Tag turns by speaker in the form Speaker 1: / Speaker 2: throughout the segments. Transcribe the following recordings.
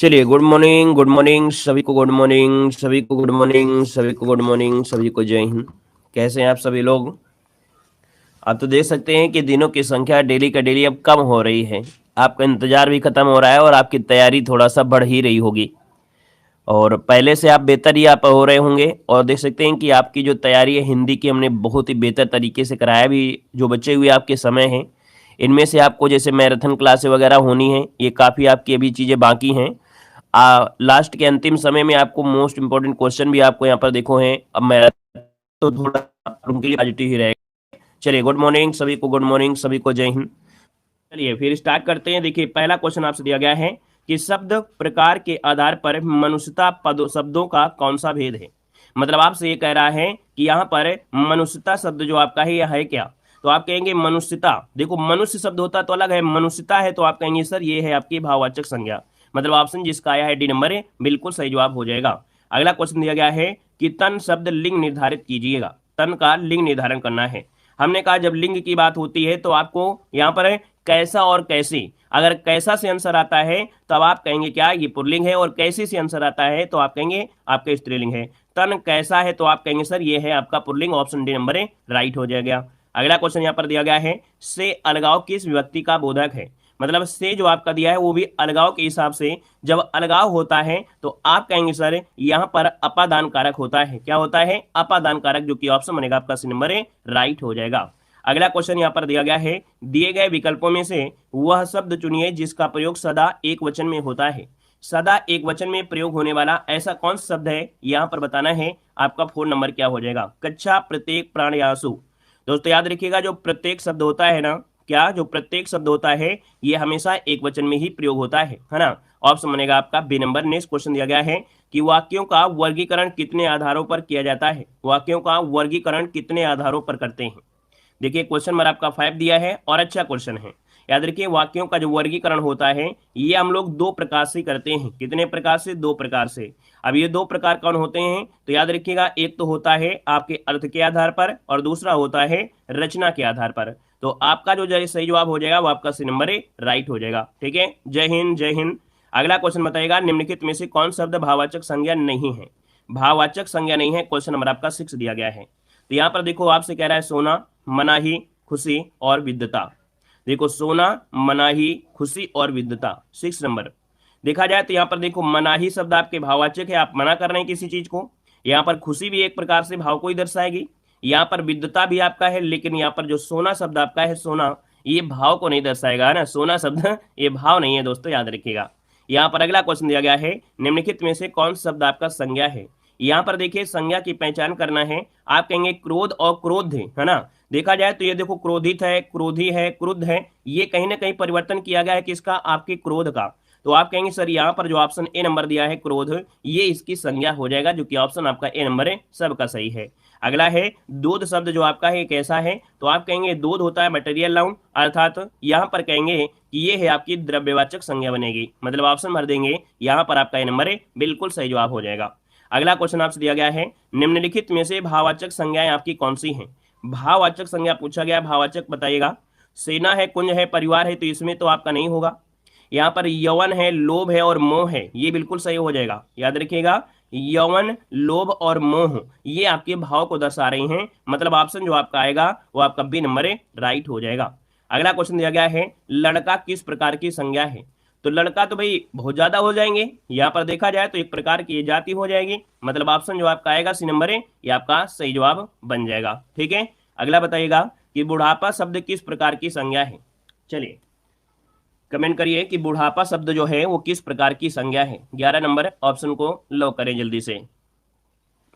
Speaker 1: चलिए, good morning, good morning सभी को, गुड मॉर्निंग सभी को, गुड मॉर्निंग सभी को, गुड मॉर्निंग सभी को, जय हिंद। कैसे हैं आप सभी लोग? आप तो देख सकते हैं कि दिनों की संख्या डेली का डेली अब कम हो रही है। आपका इंतजार भी खत्म हो रहा है और आपकी तैयारी थोड़ा सा बढ़ ही रही होगी, और पहले से आप बेहतर ही आप हो रहे होंगे। और देख सकते हैं कि आपकी जो तैयारी है हिंदी की, हमने बहुत ही बेहतर तरीके से कराया भी। जो बचे हुए आपके समय हैं, इनमें से आपको जैसे मैराथन क्लासेस वगैरह होनी है, ये काफ़ी आपकी अभी चीज़ें बाकी हैं। लास्ट के अंतिम समय में आपको मोस्ट इंपॉर्टेंट क्वेश्चन भी आपको यहाँ पर देखो हैं। अब मैराथन तो थोड़ा उनके लिए पॉजिटिव ही रहेगा। चलिए, गुड मॉर्निंग सभी को, गुड मॉर्निंग सभी को, जय हिंद। चलिए फिर स्टार्ट करते हैं। देखिए, पहला क्वेश्चन आपसे दिया गया है कि शब्द प्रकार के आधार पर मनुष्यता पदों शब्दों का कौन सा भेद है। मतलब आपसे ये कह रहा है कि यहाँ पर मनुष्यता शब्द जो आपका है यह है क्या। तो आप कहेंगे मनुष्यता। देखो, मनुष्य शब्द होता तो अलग है, मनुष्यता है तो आप कहेंगे सर ये है आपकी भाववाचक संज्ञा। मतलब ऑप्शन जिसका आया है डी नंबर है, बिल्कुल सही जवाब हो जाएगा। अगला क्वेश्चन दिया गया है कि तन शब्द लिंग निर्धारित कीजिएगा। तन का लिंग निर्धारण करना है। हमने कहा जब लिंग की बात होती है तो आपको यहाँ पर कैसा और कैसे, अगर कैसा से आंसर आता है तब आप कहेंगे क्या ये पुल्लिंग है, और कैसे से आंसर आता है तो आप कहेंगे आपका स्त्रीलिंग है। तन कैसा है तो आप कहेंगे सर ये है आपका पुल्लिंग, ऑप्शन डी नंबर है राइट हो जाएगा। अगला क्वेश्चन यहाँ पर दिया गया है से अलगाव किस विभक्ति का बोधक है। मतलब से जो आपका दिया है वो भी अलगाव के हिसाब से, जब अलगाव होता है तो आप कहेंगे सर यहाँ पर अपादान कारक होता है। क्या होता है? अपादान कारक, जो कि ऑप्शन बनेगा आपका सी नंबर है राइट हो जाएगा। अगला क्वेश्चन यहाँ पर दिया गया है दिए गए विकल्पों में से वह शब्द चुनिए जिसका प्रयोग सदा एक वचन में होता है। सदा एक वचन में प्रयोग होने वाला ऐसा कौन सा शब्द है, यहाँ पर बताना है। आपका 4 नंबर क्या हो जाएगा? कक्षा, प्रत्येक, प्राण या आंसू। दोस्तों याद रखिएगा, जो प्रत्येक शब्द होता है ना, क्या जो प्रत्येक शब्द होता है ये हमेशा एक वचन में ही प्रयोग होता है ना। ऑप्शन बनेगा आपका बी नंबर। नेक्स्ट क्वेश्चन दिया गया है कि वाक्यों का वर्गीकरण कितने आधारों पर किया जाता है। वाक्यों का वर्गीकरण कितने आधारों पर करते हैं। देखिए, क्वेश्चन नंबर आपका 5 दिया है और अच्छा क्वेश्चन है। याद रखिए, वाक्यों का जो वर्गीकरण होता है ये हम लोग 2 प्रकार से करते हैं। कितने प्रकार से? 2 प्रकार से। अब ये 2 प्रकार कौन होते हैं तो याद रखिएगा, एक तो होता है आपके अर्थ के आधार पर और दूसरा होता है रचना के आधार पर। तो आपका जो सही जवाब हो जाएगा वो आपका सी नंबर राइट हो जाएगा। ठीक है, जय हिंद, जय हिंद। अगला क्वेश्चन बताएगा निम्नलिखित में से कौन शब्द भाववाचक संज्ञा नहीं है। भाववाचक संज्ञा नहीं है, क्वेश्चन नंबर आपका 6 दिया गया है। तो यहाँ पर देखो, आपसे कह रहा है सोना, मनाही, खुशी और विद्वता। देखो, सोना, मनाही, खुशी और विद्वता 6 नंबर। देखा जाए तो यहाँ पर देखो, मनाही शब्द आपके भाववाचक है, आप मना कर रहे हैं किसी चीज को। यहाँ पर खुशी भी एक प्रकार से भाव को ही दर्शाएगी। यहाँ पर विद्वता भी आपका है, लेकिन यहाँ पर जो सोना शब्द आपका है, सोना, ये भाव को नहीं दर्शाएगा, है ना। सोना शब्द ये भाव नहीं है दोस्तों, याद रखिएगा। यहाँ पर अगला क्वेश्चन दिया गया है निम्नलिखित में से कौन शब्द आपका संज्ञा है। यहाँ पर देखिए, संज्ञा की पहचान करना है। आप कहेंगे क्रोध और क्रोध है ना। देखा जाए तो ये देखो, क्रोधित है, क्रोधी है, क्रुद्ध है, ये कहीं ना कहीं परिवर्तन किया गया है किसका? आपके क्रोध का। तो आप कहेंगे सर यहाँ पर जो ऑप्शन ए नंबर दिया है क्रोध, ये इसकी संज्ञा हो जाएगा, जो कि ऑप्शन आपका ए नंबर है, सबका सही है। अगला है दूध शब्द जो आपका है कैसा है, तो आप कहेंगे दूध होता है मटेरियल नाउन, अर्थात यहाँ पर कहेंगे कि ये है आपकी द्रव्यवाचक संज्ञा बनेगी। मतलब ऑप्शन भर देंगे, यहाँ पर आपका ए नंबर है, बिल्कुल सही जवाब हो जाएगा। अगला क्वेश्चन आपसे दिया गया है निम्नलिखित में से भाववाचक संज्ञाएं आपकी कौन सी हैं। भाववाचक संज्ञा पूछा गया, भाववाचक बताइएगा। सेना है, कुंज है, परिवार है, तो इसमें तो आपका नहीं होगा। यहाँ पर यौवन है, लोभ है और मोह है, ये बिल्कुल सही हो जाएगा। याद रखिएगा, यौवन, लोभ और मोह ये आपके भाव को दर्शा रही हैं। मतलब ऑप्शन जो आपका आएगा वो आपका बी नंबर है, राइट हो जाएगा। अगला क्वेश्चन दिया गया है लड़का किस प्रकार की संज्ञा है। तो लड़का तो भाई बहुत ज्यादा हो जाएंगे, यहाँ पर देखा जाए तो एक प्रकार की जाति हो जाएगी। मतलब ऑप्शन जो आपका आएगा सी नंबर है, ये आपका सही जवाब बन जाएगा। ठीक है, अगला बताइएगा कि बुढ़ापा शब्द किस प्रकार की संज्ञा है। चलिए कमेंट करिए कि बुढ़ापा शब्द जो है वो किस प्रकार की संज्ञा है। 11 नंबर ऑप्शन को लॉक करें जल्दी से।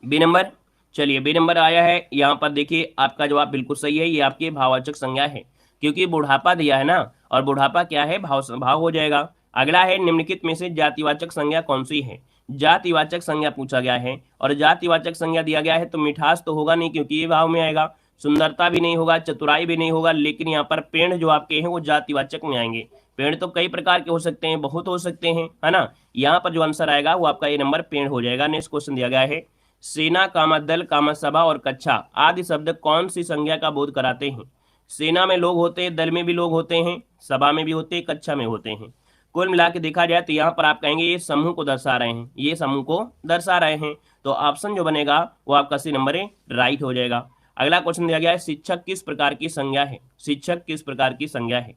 Speaker 1: B number. चलिए, बी नंबर आया है। यहाँ पर देखिए, आपका जवाब बिल्कुल सही है, ये आपकी भाववाचक संज्ञा है, क्योंकि बुढ़ापा दिया है ना, और बुढ़ापा क्या है? भाव हो जाएगा। अगला है निम्नलिखित में से जातिवाचक संज्ञा कौन सी है। जातिवाचक संज्ञा पूछा गया है, और जातिवाचक संज्ञा दिया गया है तो मिठास तो होगा नहीं, क्योंकि ये भाव में आएगा। सुंदरता भी नहीं होगा, चतुराई भी नहीं होगा, लेकिन यहाँ पर पेड़ जो आपके हैं वो जातिवाचक में आएंगे। पेड़ तो कई प्रकार के हो सकते हैं, बहुत हो सकते हैं, है ना। यहाँ पर जो आंसर आएगा वो आपका ए नंबर पेड़ हो जाएगा। नेक्स्ट क्वेश्चन दिया गया है सेना, कामा दल, कामा सभा और कक्षा आदि शब्द कौन सी संज्ञा का बोध कराते हैं। सेना में लोग होते हैं, दल में भी लोग होते हैं, सभा में भी होते हैं, कक्षा में होते हैं। कुल मिला के देखा जाए तो यहाँ पर आप कहेंगे ये समूह को दर्शा रहे हैं, ये समूह को दर्शा रहे हैं, तो ऑप्शन जो बनेगा वो आपका सी नंबर है, राइट हो जाएगा। अगला क्वेश्चन दिया गया है, शिक्षक किस प्रकार की संज्ञा है? शिक्षक किस प्रकार की संज्ञा है?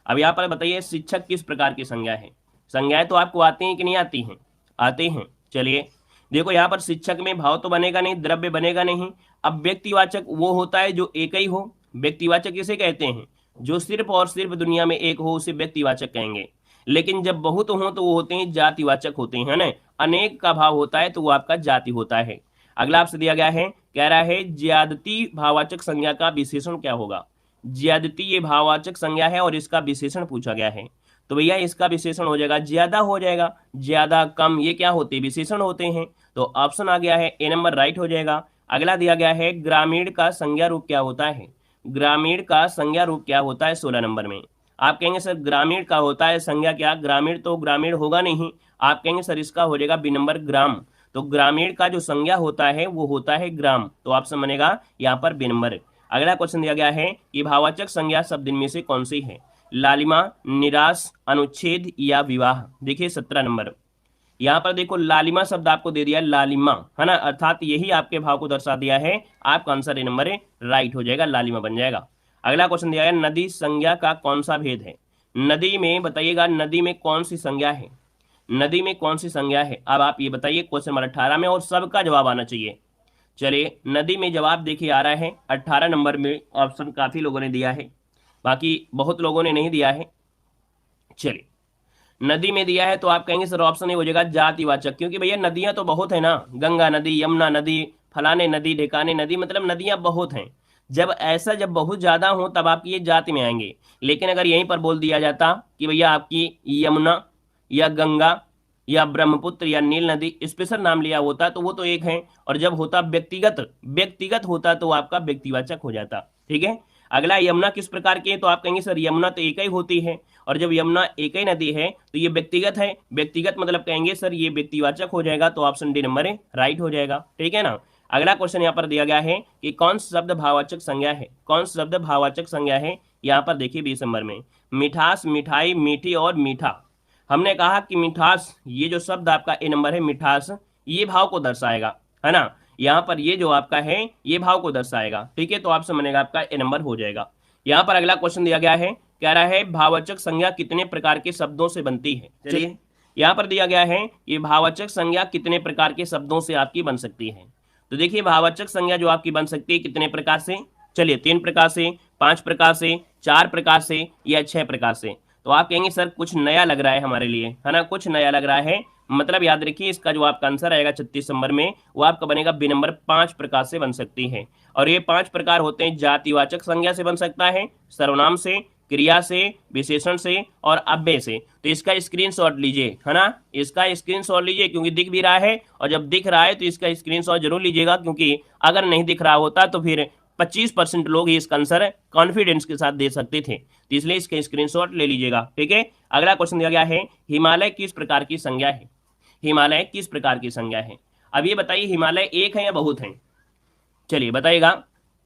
Speaker 1: अब यहाँ पर बताइए शिक्षक किस प्रकार की संज्ञा है? संज्ञाएं तो आपको आती हैं कि नहीं आती हैं? आती हैं। चलिए देखो यहाँ पर शिक्षक में भाव तो बनेगा नहीं, द्रव्य बनेगा नहीं। अब व्यक्तिवाचक वो होता है जो एक ही हो। व्यक्तिवाचक किसे कहते हैं? जो सिर्फ और सिर्फ दुनिया में एक हो उसे व्यक्तिवाचक कहेंगे। लेकिन जब बहुत हो तो वो होते हैं जातिवाचक होते हैं, है ना। अनेक का भाव होता है तो वो आपका जाति होता है। अगला आपसे दिया गया है, कह रहा है ज्यादती भाववाचक संज्ञा का विशेषण क्या होगा? ज्यादती ये भाववाचक संज्ञा है और इसका विशेषण पूछा गया है, तो भैया इसका विशेषण हो जाएगा ज्यादा हो जाएगा। ज्यादा कम ये क्या होते हैं? विशेषण होते हैं। तो ऑप्शन आ गया है ए नंबर, राइट हो जाएगा। अगला दिया गया है, ग्रामीण का संज्ञा रूप क्या होता है? ग्रामीण का संज्ञा रूप क्या होता है 16 नंबर में? आप कहेंगे सर ग्रामीण का होता है संज्ञा क्या? ग्रामीण तो ग्रामीण होगा नहीं। आप कहेंगे सर इसका हो जाएगा बी नंबर, ग्राम। तो ग्रामीण का जो संज्ञा होता है वो होता है ग्राम, तो ऑप्शन बनेगा यहाँ पर बी नंबर। अगला क्वेश्चन दिया गया है कि भाववाचक संज्ञा शब्द इनमें से कौन सी है? लालिमा, निराश, अनुच्छेद या विवाह। देखिए 17 नंबर, यहाँ पर देखो लालिमा शब्द आपको दे दिया, लालिमा, है ना, अर्थात यही आपके भाव को दर्शा दिया है। आपका आंसर ए नंबर है, राइट हो जाएगा, लालिमा बन जाएगा। अगला क्वेश्चन दिया है, नदी संज्ञा का कौन सा भेद है? नदी में बताइएगा, नदी में कौन सी संज्ञा है? नदी में कौन सी संज्ञा है? अब आप ये बताइए क्वेश्चन नंबर 18 में, और सबका जवाब आना चाहिए। चलिए नदी में जवाब देखिए आ रहा है 18 नंबर में, ऑप्शन काफी लोगों ने दिया है, बाकी बहुत लोगों ने नहीं दिया है। चलिए नदी में दिया है तो आप कहेंगे सर ऑप्शन ए हो जाएगा जातिवाचक, क्योंकि भैया नदियां तो बहुत है ना, गंगा नदी, यमुना नदी, फलाने नदी, ढेकाने नदी, मतलब नदियां बहुत हैं। जब बहुत ज्यादा हो तब आपकी ये जाति में आएंगे। लेकिन अगर यहीं पर बोल दिया जाता कि भैया आपकी यमुना या गंगा या ब्रह्मपुत्र या नील नदी स्पेशल नाम लिया होता तो वो तो एक है, और जब होता व्यक्तिगत व्यक्तिगत होता तो आपका व्यक्तिवाचक हो जाता। ठीक है। अगला यमुना किस प्रकार की है? तो आप कहेंगे सर यमुना तो एक ही होती है, और जब यमुना एक ही नदी है तो ये व्यक्तिगत है। व्यक्तिगत मतलब कहेंगे सर ये व्यक्तिवाचक हो जाएगा, तो ऑप्शन डी नंबर है, राइट हो जाएगा। ठीक है ना। अगला क्वेश्चन यहाँ पर दिया गया है कि कौन सा शब्द भाववाचक संज्ञा है? कौन सा शब्द भाववाचक संज्ञा है? यहाँ पर देखिए 20 नंबर में, मिठास, मिठाई, मीठी और मीठा। हमने कहा कि मिठास, ये जो शब्द आपका ए नंबर है मिठास, ये भाव को दर्शाएगा, है ना। यहाँ पर ये जो आपका है ये भाव को दर्शाएगा। ठीक है, तो ऑप्शन बनेगा आपका ए नंबर हो जाएगा। यहाँ पर अगला क्वेश्चन दिया गया है, कह रहा है भाववाचक संज्ञा कितने प्रकार के शब्दों से बनती है? चलिए यहाँ पर दिया गया है कि भाववाचक संज्ञा कितने प्रकार के शब्दों से आपकी बन सकती है। तो देखिए भाववाचक संज्ञा जो आपकी बन सकती है कितने प्रकार से? चलिए 3 प्रकार से, 5 प्रकार से, 4 प्रकार से या 6 प्रकार से। तो आप कहेंगे सर कुछ नया लग रहा है हमारे लिए, है ना, कुछ नया लग रहा है। मतलब याद रखिए इसका जो आपका आंसर आएगा 36 नंबर में, वो आपका बनेगा बी नंबर, 5 प्रकार से बन सकती है। और ये 5 प्रकार होते हैं, जातिवाचक संज्ञा से बन सकता है, सर्वनाम से, क्रिया से, विशेषण से और अव्यय से। तो इसका स्क्रीनशॉट लीजिए, है ना, इसका स्क्रीनशॉट लीजिए, क्योंकि दिख भी रहा है, और जब दिख रहा है तो इसका स्क्रीनशॉट जरूर लीजिएगा, क्योंकि अगर नहीं दिख रहा होता तो फिर 25% लोग ही इसका आंसर कॉन्फिडेंस के साथ दे सकते थे, तो इसलिए इसका स्क्रीनशॉट ले लीजिएगा। ठीक है। अगला क्वेश्चन दिया गया है, हिमालय किस प्रकार की संज्ञा है? हिमालय किस प्रकार की संज्ञा है? अब ये बताइए हिमालय एक है या बहुत है? चलिए बताइएगा,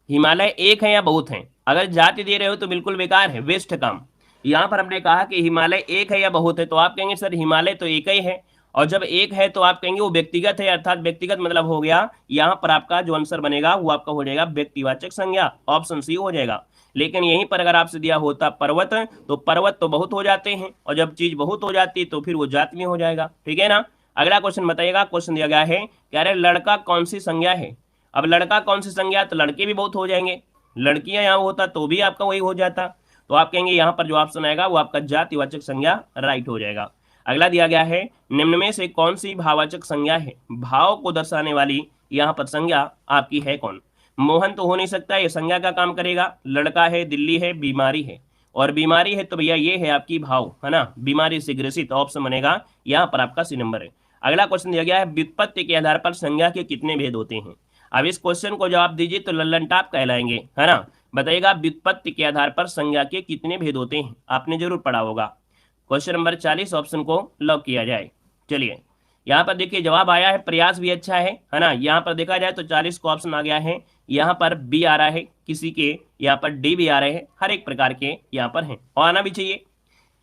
Speaker 1: हिमालय एक है या बहुत है? अगर जाति दे रहे हो तो बिल्कुल बेकार है, वेस्ट काम। यहाँ पर हमने कहा कि हिमालय एक है या बहुत है, तो आप कहेंगे सर हिमालय तो एक ही है, और जब एक है तो आप कहेंगे वो व्यक्तिगत है, अर्थात व्यक्तिगत मतलब हो गया यहाँ पर आपका जो आंसर बनेगा वो आपका हो जाएगा व्यक्तिवाचक संज्ञा, ऑप्शन सी हो जाएगा। लेकिन यहीं पर अगर आपसे दिया होता पर्वत, तो पर्वत तो बहुत हो जाते हैं, और जब चीज बहुत हो जाती है तो फिर वो जाति में हो जाएगा। ठीक है ना। अगला क्वेश्चन बताइएगा, क्वेश्चन दिया गया है, कह रहे लड़का कौन सी संज्ञा है? अब लड़का कौन सी संज्ञा? तो लड़के भी बहुत हो जाएंगे, लड़कियां यहाँ होता तो भी आपका वही हो जाता, तो आप कहेंगे यहाँ पर जो ऑप्शन आएगा वो आपका जातिवाचक संज्ञा राइट हो जाएगा। अगला दिया गया है, निम्न में से कौन सी भाववाचक संज्ञा है? भाव को दर्शाने वाली यहाँ पर संज्ञा आपकी है कौन? मोहन तो हो नहीं सकता, ये संज्ञा का काम करेगा। लड़का है, दिल्ली है, बीमारी है, और बीमारी है तो भैया ये है आपकी भाव, है ना, बीमारी से ग्रसित, ऑप्शन बनेगा यहाँ पर आपका सी नंबर है। अगला क्वेश्चन दिया गया है, व्युत्पत्ति के आधार पर संज्ञा के कितने भेद होते हैं? अब इस क्वेश्चन को जवाब दीजिए तो लल्लन टाप कहलाएंगे, है ना। बताइएगा व्युत्पत्ति के आधार पर संज्ञा के कितने भेद होते हैं? आपने जरूर पढ़ा होगा। क्वेश्चन नंबर 40 ऑप्शन को लॉक किया जाए। चलिए यहाँ पर देखिए जवाब आया है, प्रयास भी अच्छा है ना। यहाँ पर देखा जाए तो 40 को ऑप्शन आ गया है, यहाँ पर बी आ रहा है, किसी के यहाँ पर डी भी आ रहे हैं, हर एक प्रकार के यहाँ पर हैं, और आना भी चाहिए।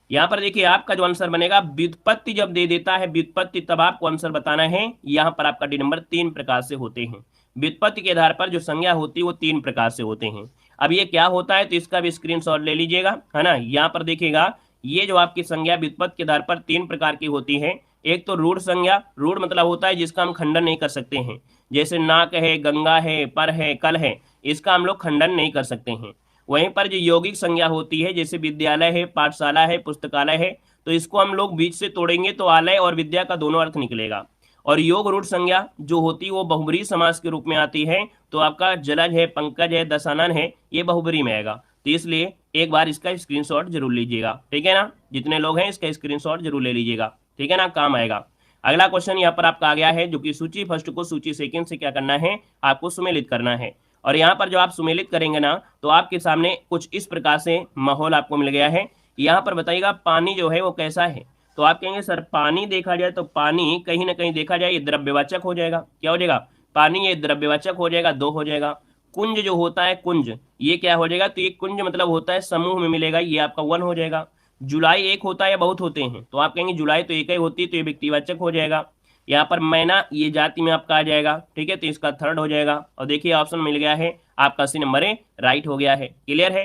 Speaker 1: यहाँ पर देखिए आपका जो आंसर बनेगा, व्युत्पत्ति जब दे देता है व्युत्पत्ति, तब आपको आंसर बताना है। यहाँ पर आपका डी नंबर 3 प्रकार से होते हैं। व्युत्पत्ति के आधार पर जो संज्ञा होती है वो 3 प्रकार से होते हैं। अब ये क्या होता है, तो इसका भी स्क्रीनशॉट ले लीजिएगा, है ना। यहाँ पर देखिएगा, ये जो आपकी संज्ञा व्युत्पत्ति के आधार पर 3 प्रकार की होती है। एक तो रूढ़ संज्ञा, रूढ़ मतलब होता है जिसका हम खंडन नहीं कर सकते हैं, जैसे नाक है, गंगा है, पर है, कल है, इसका हम लोग खंडन नहीं कर सकते हैं। वहीं पर जो यौगिक संज्ञा होती है, जैसे विद्यालय है, पाठशाला है, पुस्तकालय है, तो इसको हम लोग बीच से तोड़ेंगे तो आलय और विद्या का दोनों अर्थ निकलेगा। और योग रूढ़ संज्ञा जो होती है वो बहुब्रीहि समास के रूप में आती है, तो आपका जलज है, पंकज है, दशानन है, ये बहुब्रीहि में आएगा। तो इसलिए एक बार इसका स्क्रीनशॉट जरूर लीजिएगा, ठीक है ना। जितने लोग हैं इसका स्क्रीनशॉट जरूर ले लीजिएगा, ठीक है ना, काम आएगा। अगला क्वेश्चन यहाँ पर आपका आ गया है, जो कि सूची फर्स्ट को सूची सेकंड से क्या करना है, आपको सुमेलित करना है। और यहाँ पर जो आप सुमेलित करेंगे ना, तो आपके सामने कुछ इस प्रकार से माहौल आपको मिल गया है। यहाँ पर बताइएगा पानी जो है वो कैसा है, तो आप कहेंगे सर पानी देखा जाए तो पानी कहीं ना कहीं देखा जाए ये द्रव्यवाचक हो जाएगा। क्या हो जाएगा, पानी ये द्रव्यवाचक हो जाएगा, 2 हो जाएगा। कुंज जो होता है कुंज, ये क्या हो जाएगा, तो ये कुंज मतलब होता है समूह में मिलेगा, ये आपका 1 हो जाएगा। जुलाई एक होता है या बहुत होते हैं, तो आप कहेंगे जुलाई तो एक ही होती है, तो ये व्यक्तिवाचक हो जाएगा। यहाँ पर मैना ये जाति में आपका आ जाएगा, ठीक है, तो इसका 3rd हो जाएगा। और देखिए ऑप्शन मिल गया है आपका, सी नंबर है राइट हो गया है। क्लियर है,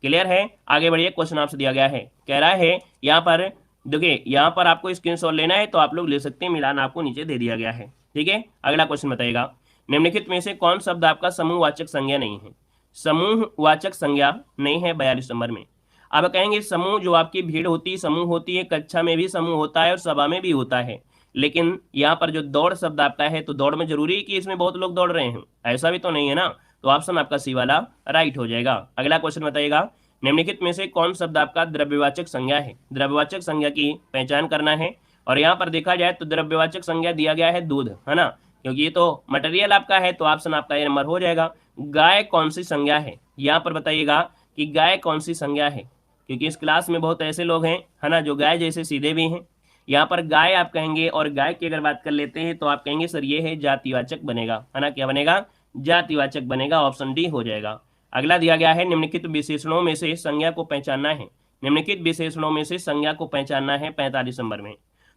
Speaker 1: क्लियर है। आगे बढ़िए, क्वेश्चन आपसे दिया गया है, कह रहा है यहाँ पर देखिए, यहाँ पर आपको स्क्रीनशॉट लेना है तो आप लोग ले सकते हैं, मिलान आपको नीचे दे दिया गया है, ठीक है। अगला क्वेश्चन बताइएगा, निम्नलिखित में से कौन शब्द आपका समूहवाचक संज्ञा नहीं है। समूहवाचक संज्ञा नहीं है 42 नंबर में। अब कहेंगे समूह जो आपकी भीड़ होती है, समूह होती है, कक्षा में भी समूह होता है और सभा में भी होता है। लेकिन यहाँ पर जो दौड़ शब्द आपका है, तो दौड़ में जरूरी है कि इसमें बहुत लोग दौड़ रहे हैं, ऐसा भी तो नहीं है ना। तो ऑप्शन आपका सी वाला राइट हो जाएगा। अगला क्वेश्चन बताइएगा, निम्नलिखित में से कौन शब्द आपका द्रव्यवाचक संज्ञा है। द्रव्यवाचक संज्ञा की पहचान करना है। और यहाँ पर देखा जाए तो द्रव्यवाचक संज्ञा दिया गया है दूध, है ना, क्योंकि ये तो मटेरियल आपका है, तो ऑप्शन आपका ये नंबर हो जाएगा। गाय कौन सी संज्ञा है, यहाँ पर बताइएगा कि गाय कौन सी संज्ञा है, क्योंकि इस क्लास में बहुत ऐसे लोग हैं, है ना, जो गाय जैसे सीधे भी हैं। यहाँ पर गाय आप कहेंगे, और गाय की अगर बात कर लेते हैं तो आप कहेंगे सर ये है जातिवाचक बनेगा, है ना, क्या बनेगा, जातिवाचक बनेगा, ऑप्शन डी हो जाएगा। अगला दिया गया है, निम्नलिखित विशेषणों में से संज्ञा को पहचानना है। निम्नलिखित विशेषणों में से संज्ञा को पहचानना है 45 नंबर में।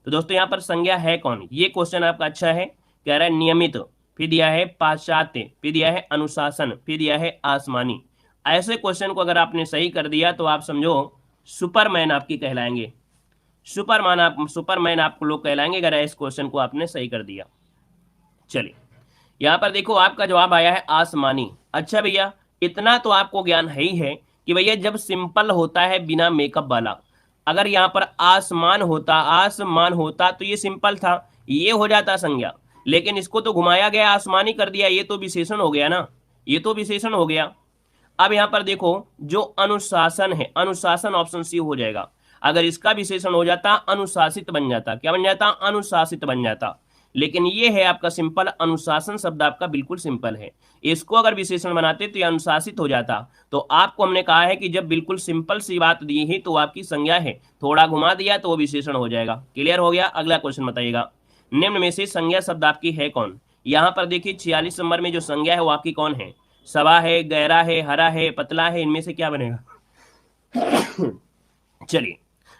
Speaker 1: तो दोस्तों यहाँ पर संज्ञा है कौन, ये क्वेश्चन आपका अच्छा है। कह रहा है नियमित, फिर दिया है पाश्चात्य, फिर दिया है अनुशासन, फिर दिया है आसमानी। ऐसे क्वेश्चन को अगर आपने सही कर दिया तो आप समझो सुपरमैन आपकी कहलाएंगे, सुपरमैन आपको लोग कहलाएंगे अगर इस क्वेश्चन को आपने सही कर दिया। चलिए यहाँ पर देखो आपका जवाब आया है आसमानी। अच्छा भैया, इतना तो आपको ज्ञान है ही है कि भैया जब सिंपल होता है बिना मेकअप वाला, अगर यहाँ पर आसमान होता तो ये सिंपल था, ये हो जाता संज्ञा, लेकिन इसको तो घुमाया गया, आसमानी कर दिया, ये तो विशेषण हो गया ना, ये तो विशेषण हो गया। अब यहाँ पर देखो जो अनुशासन है, अनुशासन ऑप्शन सी हो जाएगा। अगर इसका विशेषण हो जाता अनुशासित बन जाता, क्या बन जाता, अनुशासित बन जाता। लेकिन ये है आपका सिंपल, अनुशासन शब्द आपका बिल्कुल सिंपल है, इसको अगर विशेषण बनाते तो ये अनुशासित हो जाता। तो आपको हमने कहा है कि जब बिल्कुल सिंपल सी बात दी है तो आपकी संज्ञा है, थोड़ा घुमा दिया तो वो विशेषण हो जाएगा। क्लियर हो गया। अगला क्वेश्चन बताइएगा, निम्न में से संज्ञा शब्द आपकी है कौन। यहाँ पर देखिए 46 नंबर में जो संज्ञा है वो आपकी कौन है, सभा है, गहरा है, हरा है, पतला है, इनमें से क्या बनेगा। चलिए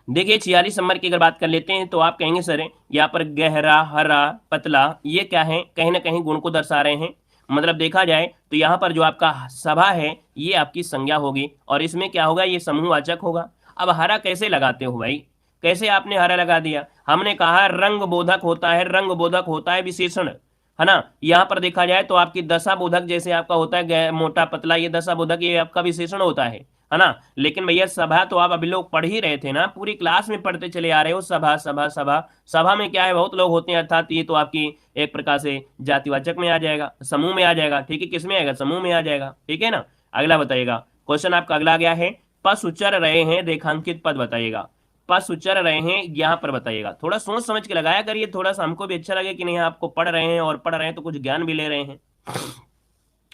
Speaker 1: देखिए 46 नंबर की अगर बात कर लेते हैं तो आप कहेंगे सर यहाँ पर गहरा, हरा, पतला ये क्या है, कहीं ना कहीं गुण को दर्शा रहे हैं। मतलब देखा जाए तो यहाँ पर जो आपका सभा है ये आपकी संज्ञा होगी, और इसमें क्या होगा, ये समूहवाचक होगा। अब हरा कैसे लगाते हो भाई, कैसे आपने हरा लगा दिया, हमने कहा रंग बोधक होता है, रंग बोधक होता है विशेषण, है ना। यहाँ पर देखा जाए तो आपकी दशा बोधक जैसे आपका होता है मोटा पतला, ये दशा बोधक ये आपका विशेषण होता है ना। लेकिन भैया सभा तो आप अभी लोग पढ़ ही रहे थे ना, पूरी क्लास में पढ़ते चले आ रहे हो, सभा सभा सभा, सभा में क्या है बहुत लोग होते हैं, अर्थात ये तो आपकी एक प्रकार से जातिवाचक में आ जाएगा, समूह में आ जाएगा, ठीक है, किस में आएगा, समूह में आ जाएगा, ठीक है ना। अगला बताइएगा, क्वेश्चन आपका अगला गया है, पशु चर रहे हैं रेखांकित पद बताइएगा। पशु चर रहे हैं यहाँ पर बताइएगा, थोड़ा सोच समझ के लगाया करिए, थोड़ा सा हमको भी अच्छा लगे कि नहीं आपको पढ़ रहे हैं, और पढ़ रहे हैं तो कुछ ज्ञान भी ले रहे हैं।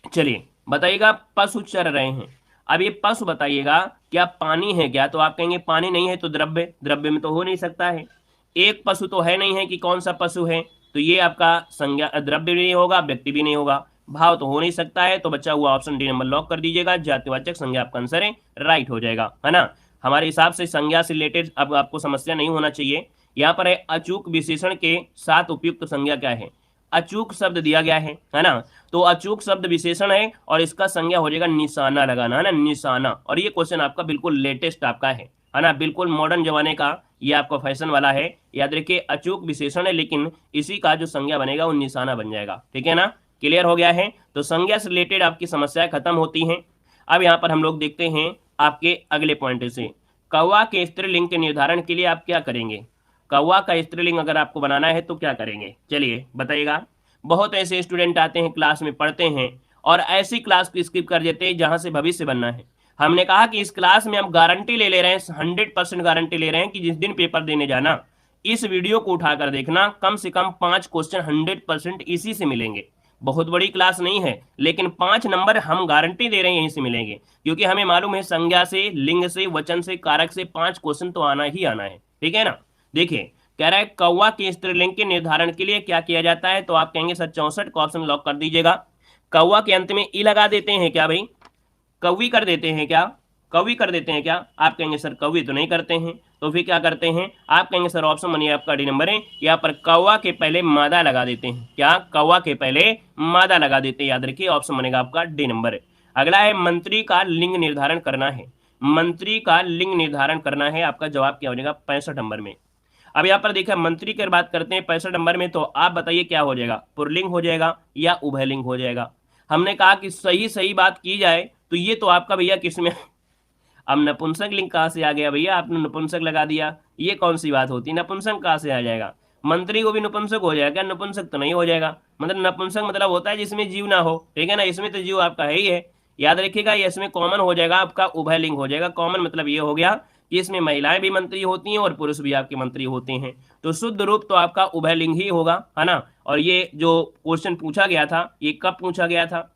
Speaker 1: चलिए बताइएगा, पशु चर रहे हैं। अब ये पशु बताइएगा क्या पानी है क्या, तो आप कहेंगे पानी नहीं है तो द्रव्य, द्रव्य में तो हो नहीं सकता है। एक पशु तो है नहीं है कि कौन सा पशु है, तो ये आपका संज्ञा द्रव्य भी नहीं होगा, व्यक्ति भी नहीं होगा, भाव तो हो नहीं सकता है। तो बचा हुआ ऑप्शन डी नंबर लॉक कर दीजिएगा, जातिवाचक संज्ञा आपका आंसर है, राइट हो जाएगा, है ना। हमारे हिसाब से संज्ञा से रिलेटेड अब आपको समस्या नहीं होना चाहिए। यहाँ पर है अचूक विशेषण के साथ उपयुक्त संज्ञा क्या है। अचूक शब्द दिया गया है ना, तो अचूक शब्द विशेषण है और इसका संज्ञा हो जाएगा निशाना लगाना, है ना, निशाना। और ये क्वेश्चन आपका बिल्कुल लेटेस्ट आपका है ना, बिल्कुल मॉडर्न जमाने का ये आपका फैशन वाला है। याद रखिए अचूक विशेषण है लेकिन इसी का जो संज्ञा बनेगा वो निशाना बन जाएगा। ठीक है ना, क्लियर हो गया है। तो संज्ञा से रिलेटेड आपकी समस्याएं खत्म होती हैं। अब यहाँ पर हम लोग देखते हैं आपके अगले पॉइंट से, कौवा के स्त्रीलिंग के निर्धारण के लिए आप क्या करेंगे। कौवा का स्त्रीलिंग अगर आपको बनाना है तो क्या करेंगे, चलिए बताइएगा। बहुत ऐसे स्टूडेंट आते हैं क्लास में पढ़ते हैं और ऐसी क्लास को स्किप कर देते हैं जहां से भविष्य बनना है। हमने कहा कि इस क्लास में हम गारंटी ले रहे हैं, 100% गारंटी ले रहे हैं कि जिस दिन पेपर देने जाना इस वीडियो को उठाकर देखना, कम से कम 5 क्वेश्चन 100% इसी से मिलेंगे। बहुत बड़ी क्लास नहीं है लेकिन 5 नंबर हम गारंटी दे रहे हैं यहीं से मिलेंगे, क्योंकि हमें मालूम है संज्ञा से, लिंग से, वचन से, कारक से 5 क्वेश्चन तो आना ही आना है। ठीक है ना। देखिए कह रहा है कौवा के स्त्रीलिंग के निर्धारण के लिए क्या किया जाता है, तो आप कहेंगे सर 64 का ऑप्शन लॉक कर दीजिएगा। कौवा के अंत में ई लगा देते हैं क्या भाई, कौवी कर देते हैं क्या, कौवी कर देते हैं क्या, आप कहेंगे सर कौवी तो नहीं करते हैं, तो फिर क्या करते हैं, आप कहेंगे सर ऑप्शन बनिए आपका डी नंबर है, यहाँ पर कौवा के पहले मादा लगा देते हैं। क्या, कौवा के पहले मादा लगा देते हैं, याद रखिए ऑप्शन बनेगा आपका डी नंबर। अगला है मंत्री का लिंग निर्धारण करना है। मंत्री का लिंग निर्धारण करना है, आपका जवाब क्या हो जाएगा 65 नंबर में। अब यहाँ पर देखिए मंत्री की बात करते हैं 65 नंबर में, तो आप बताइए क्या हो जाएगा, पुल्लिंग हो जाएगा या उभयलिंग हो जाएगा। हमने कहा कि सही बात की जाए तो ये तो आपका भैया किसमें अब नपुंसक लिंग कहाँ से आ गया भैया, आपने नपुंसक लगा दिया, ये कौन सी बात होती है, नपुंसक कहाँ से आ जाएगा। मंत्री को भी नपुंसक हो जाएगा, नपुंसक तो नहीं हो जाएगा। मतलब नपुंसक मतलब होता है जिसमें जीव ना हो। ठीक है ना, इसमें तो जीव आपका है ही है। याद रखिएगा ये इसमें कॉमन हो जाएगा आपका उभयलिंग हो जाएगा। कॉमन मतलब ये हो गया कि इसमें महिलाएं भी मंत्री होती हैं और पुरुष भी आपके मंत्री होते हैं, तो शुद्ध रूप तो आपका उभयलिंग ही होगा, है ना। और ये जो क्वेश्चन पूछा गया था ये कब पूछा गया था,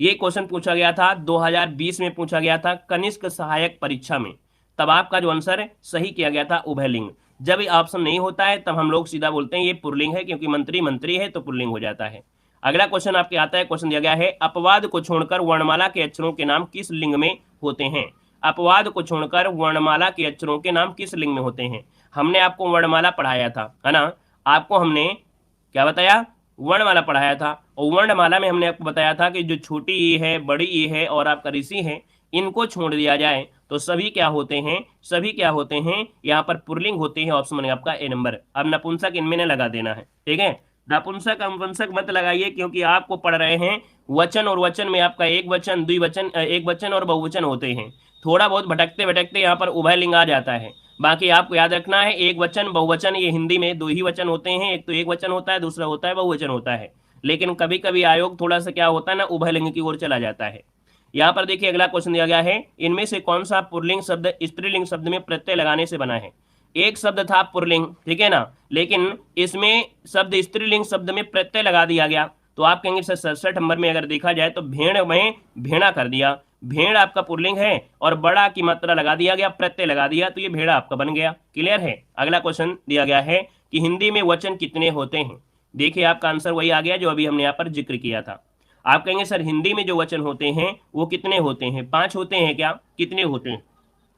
Speaker 1: ये क्वेश्चन पूछा गया था 2020 में पूछा गया था कनिष्क सहायक परीक्षा में। तब आपका जो आंसर सही किया गया था उभयलिंग। जब ये ऑप्शन नहीं होता है तब हम लोग सीधा बोलते हैं ये पुल्लिंग है, क्योंकि मंत्री है तो पुल्लिंग हो जाता है। अगला क्वेश्चन आपके आता है, क्वेश्चन दिया गया है अपवाद को छोड़कर वर्णमाला के अक्षरों के नाम किस लिंग में होते हैं। अपवाद को छोड़कर वर्णमाला के अक्षरों के नाम किस लिंग में होते हैं। हमने आपको वर्णमाला पढ़ाया था, है ना, आपको हमने क्या बताया, वर्णमाला पढ़ाया था। और वर्णमाला में हमने आपको बताया था कि जो छोटी ई है, बड़ी ई है और आपका ऋषि है, इनको छोड़ दिया जाए तो सभी क्या होते हैं, सभी क्या होते हैं, यहाँ पर पुल्लिंग होते हैं। ऑप्शन बनेगा आपका ए नंबर। अब नपुंसक इनमें ने लगा देना है। ठीक है, नपुंसक नपुंसक मत लगाइए, क्योंकि आपको पढ़ रहे हैं वचन, और वचन में आपका एक वचन, द्विवचन, एक वचन और बहुवचन होते हैं। थोड़ा बहुत भटकते भटकते यहाँ पर उभयलिंग आ जाता है। बाकी आपको याद रखना है एक वचन बहुवचन, ये हिंदी में 2 ही वचन होते हैं, एक तो एक वचन होता है, दूसरा होता है बहुवचन होता है। लेकिन कभी कभी आयोग थोड़ा सा क्या होता है ना, उभयलिंग की ओर चला जाता है। यहाँ पर देखिए अगला क्वेश्चन दिया गया है, इनमें से कौन सा पुल्लिंग शब्द स्त्रीलिंग शब्द में प्रत्यय लगाने से बना है। एक शब्द था पुल्लिंग, ठीक है ना, लेकिन इसमें शब्द स्त्रीलिंग शब्द में प्रत्यय लगा दिया गया। तो आप कहेंगे सर 67 नंबर में अगर देखा जाए तो भेड़ में भेड़ा कर दिया, भेड़ आपका पुल्लिंग है और बड़ा की मात्रा लगा दिया गया, प्रत्यय लगा दिया, तो ये भेड़ा आपका बन गया। क्लियर है। अगला क्वेश्चन दिया गया है कि हिंदी में वचन कितने होते हैं। देखिए आपका आंसर वही आ गया जो अभी हमने यहाँ पर जिक्र किया था। आप कहेंगे सर हिंदी में जो वचन होते हैं वो कितने होते हैं, 5 होते हैं क्या, कितने होते हैं।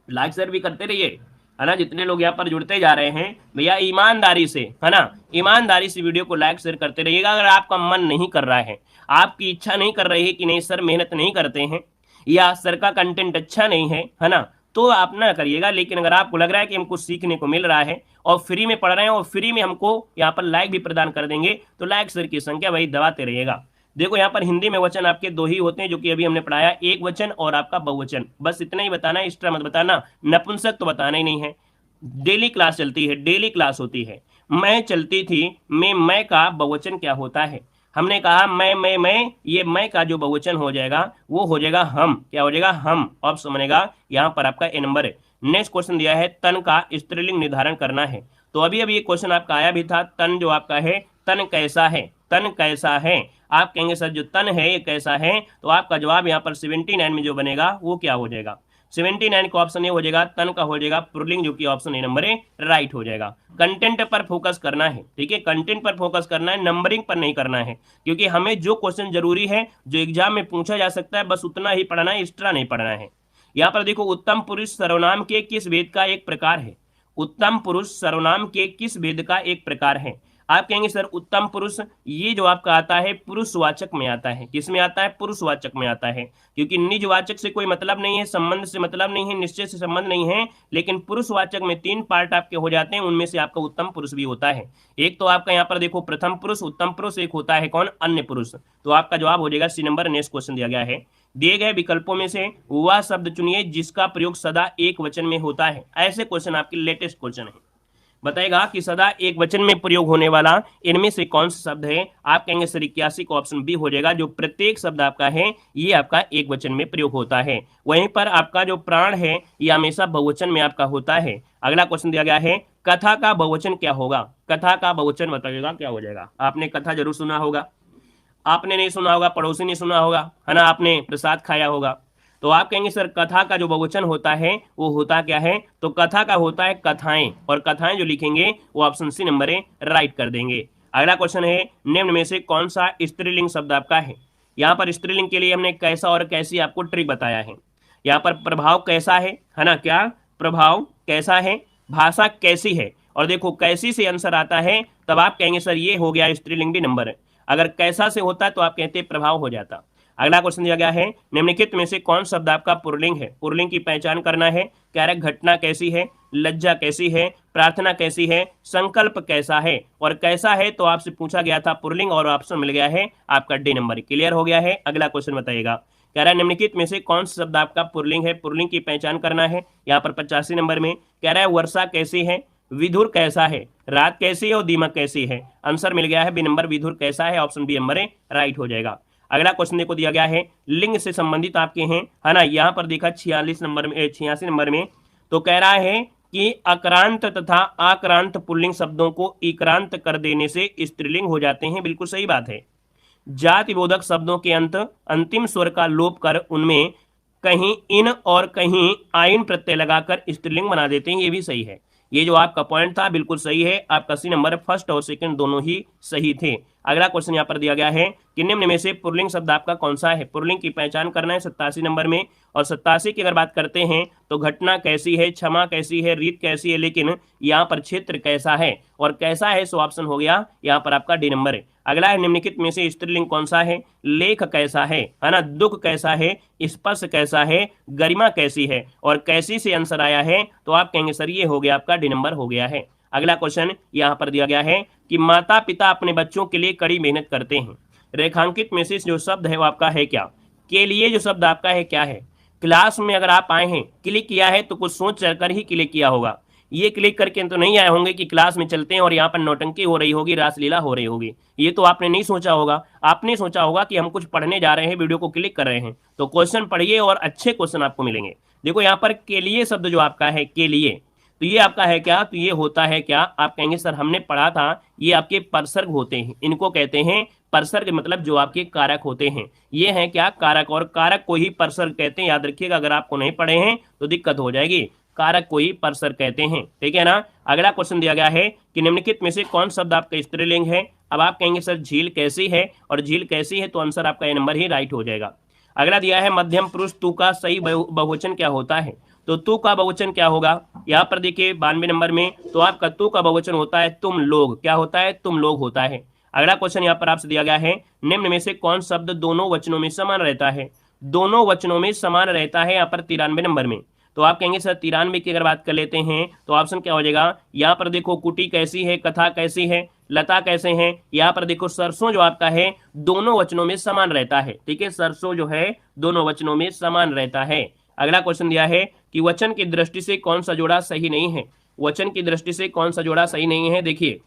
Speaker 1: लाइक सर भी करते रहिए, है ना, जितने लोग यहाँ पर जुड़ते जा रहे हैं भैया ईमानदारी से, है ना, ईमानदारी से वीडियो को लाइक शेयर करते रहिएगा। अगर आपका मन नहीं कर रहा है, आपकी इच्छा नहीं कर रही है कि नहीं सर मेहनत नहीं करते हैं या सर का कंटेंट अच्छा नहीं है ना, तो आप ना करिएगा। लेकिन अगर आपको लग रहा है कि हमको सीखने को मिल रहा है और फ्री में पढ़ रहे हैं और फ्री में हमको यहाँ पर लाइक भी प्रदान कर देंगे, तो लाइक शेयर की संख्या वही दबाते रहिएगा। देखो यहाँ पर हिंदी में वचन आपके 2 ही होते हैं, जो कि अभी हमने पढ़ाया, एक वचन और आपका बहुवचन। बस इतना ही बताना, एक्स्ट्रा मत बताना। नपुंसक तो बताना ही नहीं है। डेली क्लास चलती है, डेली क्लास होती है। मैं चलती थी, मैं का बहुवचन क्या होता है। हमने कहा मैं, ये मैं का जो बहुवचन हो जाएगा वो हो जाएगा हम। क्या हो जाएगा, हम। ऑप्शन बनेगा यहाँ पर आपका ए नंबर है। नेक्स्ट क्वेश्चन दिया है तन का स्त्रीलिंग निर्धारण करना है। तो अभी ये क्वेश्चन आपका आया भी था, तन जो आपका है, तन कैसा है, तन कैसा है। आप कहेंगे सर जो तन है ये कैसा है, तो आपका जवाब यहाँ पर 79 में जो बनेगा वो क्या हो जाएगा, 79 का ऑप्शन ए हो जाएगा, तन का हो जाएगा पुल्लिंग, जो कि option A number A right हो जाएगा। कंटेंट पर फोकस करना है, ठीक है, कंटेंट पर फोकस करना है, नंबरिंग पर नहीं करना है, क्योंकि हमें जो क्वेश्चन जरूरी है, जो एग्जाम में पूछा जा सकता है, बस उतना ही पढ़ना है, एक्स्ट्रा नहीं पढ़ना है। यहाँ पर देखो उत्तम पुरुष सर्वनाम के किस भेद का एक प्रकार है। उत्तम पुरुष सर्वनाम के किस भेद का एक प्रकार है। आप कहेंगे सर उत्तम पुरुष ये जो आपका आता है पुरुषवाचक में आता है। किस में आता है? पुरुषवाचक में आता है, क्योंकि निजवाचक से कोई मतलब नहीं है, संबंध से मतलब नहीं है, निश्चय से संबंध नहीं है, लेकिन पुरुषवाचक में 3 पार्ट आपके हो जाते हैं, उनमें से आपका उत्तम पुरुष भी होता है। एक तो आपका यहाँ पर देखो प्रथम पुरुष, उत्तम पुरुष, एक होता है कौन? अन्य पुरुष। तो आपका जवाब हो जाएगा सी नंबर। नेक्स्ट क्वेश्चन दिया गया है, दिए गए विकल्पों में से वह शब्द चुनिए जिसका प्रयोग सदा एक वचन में होता है। ऐसे क्वेश्चन आपके लेटेस्ट क्वेश्चन है, बताएगा कि सदा एक वचन में प्रयोग होने वाला इनमें से कौन सा शब्द है। आप कहेंगे सर 81 का ऑप्शन बी हो जाएगा, जो प्रत्येक शब्द आपका है ये आपका एक वचन में प्रयोग होता है। वहीं पर आपका जो प्राण है ये हमेशा बहुवचन में आपका होता है। अगला क्वेश्चन दिया गया है, कथा का बहुवचन क्या होगा। कथा का बहुवचन बताइएगा क्या हो जाएगा। आपने कथा जरूर सुना होगा, आपने नहीं सुना होगा, पड़ोसी ने सुना होगा, है ना, आपने प्रसाद खाया होगा। तो आप कहेंगे सर कथा का जो बहुवचन होता है वो होता क्या है। तो कथा का होता है कथाएं, और कथाएं जो लिखेंगे वो option C number A write कर देंगे। अगला क्वेश्चन है, निम्न में से कौन सा स्त्रीलिंग शब्द आपका है। यहाँ पर स्त्रीलिंग के लिए हमने कैसा और कैसी आपको ट्रिक बताया है। यहाँ पर प्रभाव कैसा है ना, क्या प्रभाव कैसा है, भाषा कैसी है, और देखो कैसी से आंसर आता है तब आप कहेंगे सर ये हो गया स्त्रीलिंग भी नंबर। अगर कैसा से होता तो आप कहते प्रभाव हो जाता। अगला क्वेश्चन दिया गया है, निम्नलिखित में से कौन शब्द आपका पुल्लिंग है। पुल्लिंग की पहचान करना है। कह रहा है घटना कैसी है, लज्जा कैसी है, प्रार्थना कैसी है, संकल्प कैसा है, और कैसा है तो आपसे पूछा गया था पुल्लिंग, और ऑप्शन मिल गया है आपका डी नंबर। क्लियर हो गया है। अगला क्वेश्चन बताइएगा, कह रहा है निम्नलिखित में से कौन सा शब्द आपका पुल्लिंग है। पुल्लिंग की पहचान करना है। यहाँ पर 85 नंबर में कह रहा है वर्षा कैसी है, विधुर कैसा है, रात कैसी है और दीमक कैसी है। आंसर मिल गया है बी नंबर, विधुर कैसा है, ऑप्शन बी नंबर राइट हो जाएगा। अगला क्वेश्चन देखो दिया गया है, लिंग से संबंधित आपके हैं, है ना। यहाँ पर देखा 86 नंबर में तो कह रहा है कि अक्रांत तथा आक्रांत पुल्लिंग शब्दों को इक्रांत कर देने से स्त्रीलिंग हो जाते हैं। बिल्कुल सही बात है। जाति बोधक शब्दों के अंतिम स्वर का लोप कर उनमें कहीं इन और कहीं आइन प्रत्यय लगाकर स्त्रीलिंग बना देते हैं, ये भी सही है। ये जो आपका पॉइंट था बिल्कुल सही है। आपका सी नंबर फर्स्ट और सेकंड दोनों ही सही थे। अगला क्वेश्चन यहाँ पर दिया गया है कि निम्न में से पुल्लिंग शब्द आपका कौन सा है। पुल्लिंग की पहचान करना है 87 नंबर में, और 87 की अगर बात करते हैं तो घटना कैसी है, क्षमा कैसी है, रीत कैसी है, लेकिन यहाँ पर क्षेत्र कैसा है और कैसा है, सो ऑप्शन हो गया यहाँ पर आपका डी नंबर है। अगला है निम्नलिखित में से स्त्रीलिंग कौन सा है। लेख कैसा है ना, दुख कैसा है, स्पर्श कैसा है, गरिमा कैसी है, और कैसी से आंसर आया है तो आप कहेंगे सर ये हो गया आपका डी नंबर हो गया है। अगला क्वेश्चन यहाँ पर दिया गया है कि माता पिता अपने बच्चों के लिए कड़ी मेहनत करते हैं। रेखांकित में से जो शब्द है वो आपका है क्या। के लिए जो शब्द आपका है क्या है। क्लास में अगर आप आए हैं, क्लिक किया है तो कुछ सोच कर ही क्लिक किया होगा। ये क्लिक करके तो नहीं आए होंगे कि क्लास में चलते हैं और यहाँ पर नौटंकी हो रही होगी, रासलीला हो रही होगी। ये तो आपने नहीं सोचा होगा। आपने सोचा होगा कि हम कुछ पढ़ने जा रहे हैं, वीडियो को क्लिक कर रहे हैं। तो क्वेश्चन पढ़िए और अच्छे क्वेश्चन आपको मिलेंगे। देखो यहाँ पर के लिए शब्द जो आपका है के लिए, तो ये आपका है क्या, तो ये होता है क्या। आप कहेंगे सर हमने पढ़ा था ये आपके परसर्ग होते हैं, इनको कहते हैं परसर्ग, मतलब जो आपके कारक होते हैं ये हैं क्या, कारक, और कारक को ही परसर्ग कहते हैं। याद रखिएगा, अगर आपको नहीं पढ़े हैं तो दिक्कत हो जाएगी। कारक को ही परसर्ग कहते हैं, ठीक है ना। अगला क्वेश्चन दिया गया है कि निम्नलिखित में से कौन शब्द आपका स्त्रीलिंग है। अब आप कहेंगे सर झील कैसी है, और झील कैसी है तो आंसर आपका ए नंबर ही राइट हो जाएगा। अगला दिया है मध्यम पुरुष तू का सही बहुवचन क्या होता है। तो तू का बहुवचन क्या होगा। यहाँ पर देखिए 92 नंबर में, तो आपका तू का बहुवचन होता है तुम लोग। क्या होता है, तुम लोग होता है। अगला क्वेश्चन यहाँ पर आपसे दिया गया है, निम्न में से कौन शब्द दोनों वचनों में समान रहता है। दोनों वचनों में समान रहता है यहाँ पर 93 नंबर में। तो आप कहेंगे सर 93 की अगर बात कर लेते हैं तो ऑप्शन क्या हो जाएगा। यहाँ पर देखो कुटी कैसी है, कथा कैसी है, लता कैसे हैं। यहाँ पर देखो सरसों जो आपका है दोनों वचनों में समान रहता है, ठीक है। सरसों जो है दोनों वचनों में समान रहता है। अगला क्वेश्चन दिया है कि वचन की दृष्टि से कौन सा जोड़ा सही नहीं है। वचन की दृष्टि से कौन सा जोड़ा सही नहीं है। देखिए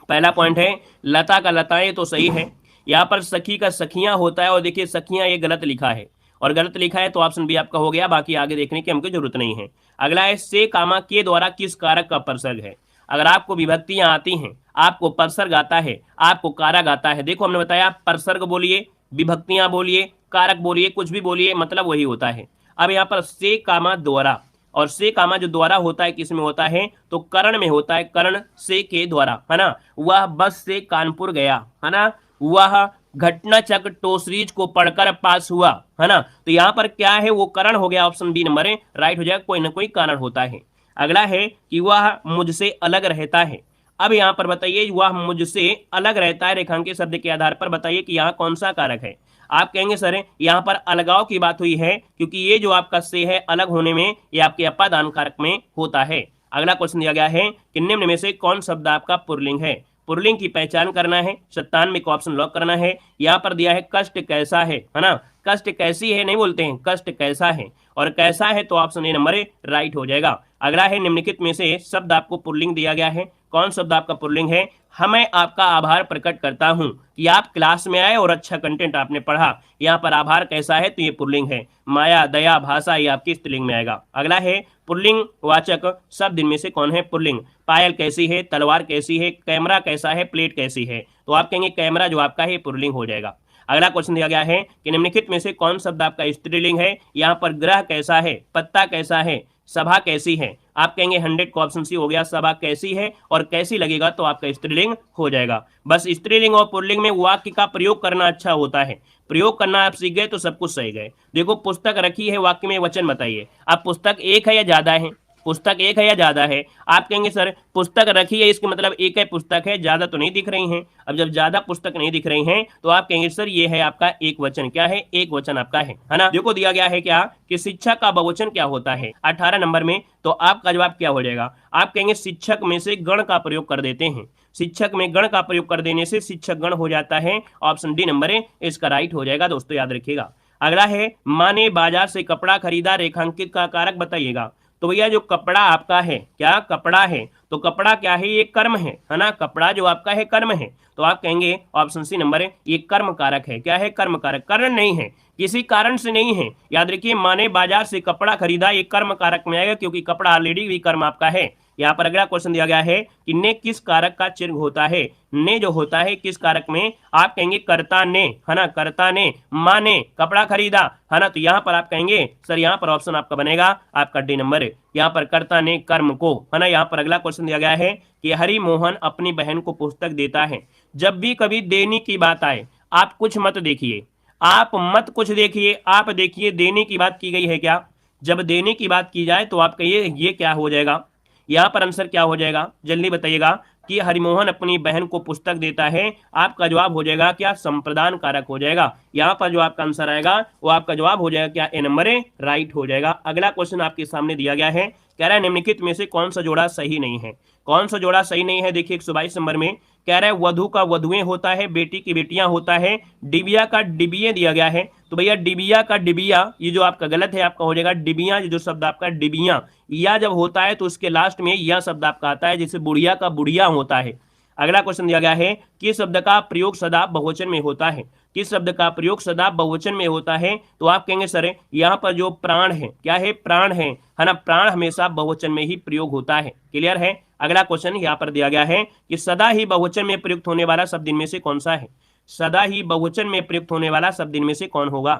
Speaker 1: पहला पॉइंट है लता का लताएं तो सही है। यहाँ पर सखी का सखियां होता है, और देखिए सखियां ये गलत लिखा है, और गलत लिखा है तो ऑप्शन बी आपका हो गया। बाकी आगे देखने की हमको जरूरत नहीं है। अगला है से कामा के द्वारा किस कारक का परसर्ग है। अगर आपको विभक्तियां आती हैं, आपको परसर्ग आता है, आपको कारक आता है। देखो हमने बताया परसर्ग बोलिए, विभक्तियां बोलिए, कारक बोलिए, कुछ भी बोलिए, मतलब वही होता है। अब यहाँ पर से कामा द्वारा, और से कामा जो द्वारा होता है किस में होता है, तो कर्ण में होता है। कर्ण से के द्वारा, है ना। वह बस से कानपुर गया, है ना। वह घटना चक्र टोसरीज को पढ़कर पास हुआ, है ना। तो यहाँ पर क्या है, वो कारण हो गया, ऑप्शन बी नंबर है राइट हो जाएगा, कोई ना कोई कारण होता है। अगला है कि वह मुझसे अलग रहता है। अब यहाँ पर बताइए वह मुझसे अलग रहता है, रेखांकित शब्द के आधार पर बताइए कि यहाँ कौन सा कारक है। आप कहेंगे सर यहाँ पर अलगाव की बात हुई है, क्योंकि ये जो आपका से है अलग होने में, ये आपके अपादान कारक में होता है। अगला क्वेश्चन दिया गया है कि निम्न में से कौन शब्द आपका पुल्लिंग है। पुल्लिंग की पहचान करना है, 97 को ऑप्शन लॉक करना है। यहाँ पर दिया है कष्ट कैसा है ना, कष्ट कैसी है नहीं बोलते हैं, कष्ट कैसा है, और कैसा है तो ऑप्शन ए नंबर राइट हो जाएगा। अगला है निम्नलिखित में से शब्द आपको पुल्लिंग दिया गया है, कौन शब्द आपका पुल्लिंग है। मैं आपका आभार प्रकट करता हूं कि आप क्लास में आए और अच्छा कंटेंट आपने पढ़ा। यहाँ पर आभार कैसा है तो ये पुल्लिंग है। माया, दया, भाषा ये आपकी स्त्रीलिंग में आएगा। अगला है पुल्लिंग वाचक शब्द इनमें से कौन है पुल्लिंग। पायल कैसी है, तलवार कैसी है, कैमरा कैसा है, प्लेट कैसी है, तो आप कहेंगे कैमरा जो आपका है पुल्लिंग हो जाएगा। अगला क्वेश्चन दिया गया है कि निम्नलिखित में से कौन शब्द आपका स्त्रीलिंग है। यहाँ पर ग्रह कैसा है, पत्ता कैसा है, सभा कैसी है, आप कहेंगे 100 का ऑप्शन सी हो गया, सभा कैसी है और कैसी लगेगा तो आपका स्त्रीलिंग हो जाएगा। बस स्त्रीलिंग और पुल्लिंग में वाक्य का प्रयोग करना अच्छा होता है, प्रयोग करना आप सीख गए तो सब कुछ सही गए। देखो पुस्तक रखी है, वाक्य में वचन बताइए। अब पुस्तक एक है या ज्यादा है, पुस्तक एक है या ज्यादा है, आप कहेंगे सर पुस्तक रखी है इसके मतलब एक है पुस्तक है, ज्यादा तो नहीं दिख रही हैं। अब जब ज्यादा पुस्तक नहीं दिख रही हैं तो आप कहेंगे सर ये है आपका एक वचन, क्या है एक वचन आपका है ना। देखो दिया गया है क्या कि शिक्षा का बहुवचन क्या होता है 18 नंबर में, तो आपका जवाब क्या हो जाएगा, आप कहेंगे शिक्षक में से गण का प्रयोग कर देते हैं। शिक्षक में गण का प्रयोग कर देने से शिक्षक गण हो जाता है, ऑप्शन डी नंबर इसका राइट हो जाएगा दोस्तों, याद रखिएगा। अगला है माँ ने बाजार से कपड़ा खरीदा, रेखांकित का कारक बताइएगा। तो भैया जो कपड़ा आपका है, क्या कपड़ा है, तो कपड़ा क्या है, ये कर्म है ना, कपड़ा जो आपका है कर्म है, तो आप कहेंगे ऑप्शन सी नंबर ये कर्म कारक है, क्या है कर्म कारक, कारण नहीं है, किसी कारण से नहीं है। याद रखिए माँ ने बाजार से कपड़ा खरीदा, ये कर्म कारक में आएगा क्योंकि कपड़ा ऑलरेडी भी कर्म आपका है। यहाँ पर अगला क्वेश्चन दिया गया है कि ने किस कारक का चिन्ह होता है। ने जो होता है किस कारक में, आप कहेंगे कर्ता ने, है ना, कर्ता ने, माँ ने कपड़ा खरीदा, है ना, तो यहाँ पर आप कहेंगे सर यहाँ पर ऑप्शन आपका बनेगा आपका डी नंबर है, यहाँ पर कर्ता ने कर्म को, है ना। यहाँ पर अगला क्वेश्चन दिया गया है कि हरि मोहन अपनी बहन को पुस्तक देता है। जब भी कभी देने की बात आए आप कुछ मत देखिए, आप मत कुछ देखिए, आप देखिए देने की बात की गई है क्या। जब देने की बात की जाए तो आप कहिए ये क्या हो जाएगा, यहाँ पर आंसर क्या हो जाएगा जल्दी बताइएगा कि हरिमोहन अपनी बहन को पुस्तक देता है, आपका जवाब हो जाएगा क्या संप्रदान कारक हो जाएगा। यहाँ पर जो आपका आंसर आएगा वो आपका जवाब हो जाएगा क्या ए नंबर राइट हो जाएगा। अगला क्वेश्चन आपके सामने दिया गया है, कह रहा है निम्नलिखित में से कौन सा जोड़ा सही नहीं है। कौन सा जोड़ा सही नहीं है, देखिए 122 नंबर में कह रहा है वधु का वधुएं होता है, बेटी की बेटियां होता है, डिबिया का डिबिये दिया गया है। तो भैया डिबिया का डिबिया ये जो आपका गलत है, आपका हो जाएगा डिबिया, जो शब्द आपका डिबिया या जब होता है तो उसके लास्ट में यह शब्द आपका आता है, जैसे बुढ़िया का बुढ़िया होता है। अगला क्वेश्चन दिया गया है किस शब्द का प्रयोग सदा बहुवचन में होता है। किस शब्द का प्रयोग सदा बहुवचन में होता है, तो आप कहेंगे सर यहाँ पर जो प्राण है, क्या है प्राण है ना, प्राण हमेशा बहुवचन में ही प्रयोग होता है, क्लियर है। अगला क्वेश्चन यहाँ पर दिया गया है कि सदा ही बहुवचन में प्रयुक्त होने वाला शब्द इनमें से कौन सा है। सदा ही बहुवचन में प्रयुक्त होने वाला शब्द इनमें से कौन होगा।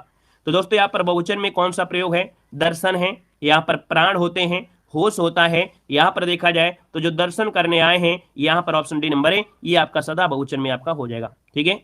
Speaker 1: तो दोस्तों यहाँ पर बहुवचन में कौन सा प्रयोग है, दर्शन है, यहाँ पर प्राण होते हैं, होश होता है। यहाँ पर देखा जाए तो जो दर्शन करने आए हैं यहाँ पर ऑप्शन डी नंबर है, ये आपका सदा बहुवचन में आपका हो जाएगा, ठीक है।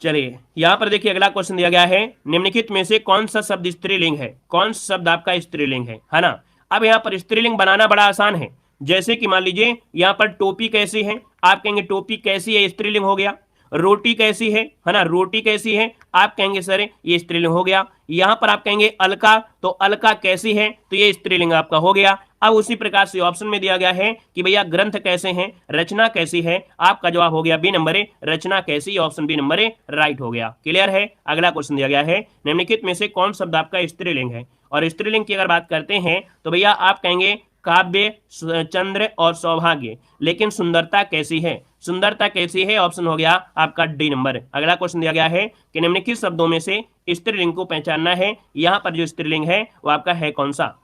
Speaker 1: चलिए यहाँ पर देखिए अगला क्वेश्चन दिया गया है निम्नलिखित में से कौन सा शब्द स्त्रीलिंग है। कौन सा शब्द आपका स्त्रीलिंग है ना। अब यहाँ पर स्त्रीलिंग बनाना बड़ा आसान है, जैसे कि मान लीजिए यहाँ पर टोपी कैसी है, आप कहेंगे टोपी कैसी है, स्त्रीलिंग हो गया। रोटी कैसी है ना, रोटी कैसी है, आप कहेंगे सर ये स्त्रीलिंग हो गया। यहाँ पर आप कहेंगे अलका, तो अलका कैसी है, तो ये स्त्रीलिंग आपका हो गया। अब उसी प्रकार से ऑप्शन में दिया गया है कि भैया ग्रंथ कैसे हैं, रचना कैसी है, आपका जवाब हो गया बी नंबर है, रचना कैसी, ऑप्शन बी नंबर है राइट हो गया, क्लियर है। अगला क्वेश्चन दिया गया है निम्नलिखित में से कौन शब्द आपका स्त्रीलिंग है। और स्त्रीलिंग की अगर बात करते हैं तो भैया आप कहेंगे काव्य, चंद्र और सौभाग्य, लेकिन सुंदरता कैसी है, सुंदरता कैसी है, ऑप्शन हो गया आपका डी नंबर। अगला क्वेश्चन दिया गया है कि निम्नलिखित शब्दों में से स्त्रीलिंग को पहचानना है, यहाँ पर जो स्त्रीलिंग है वो आपका है कौन सा।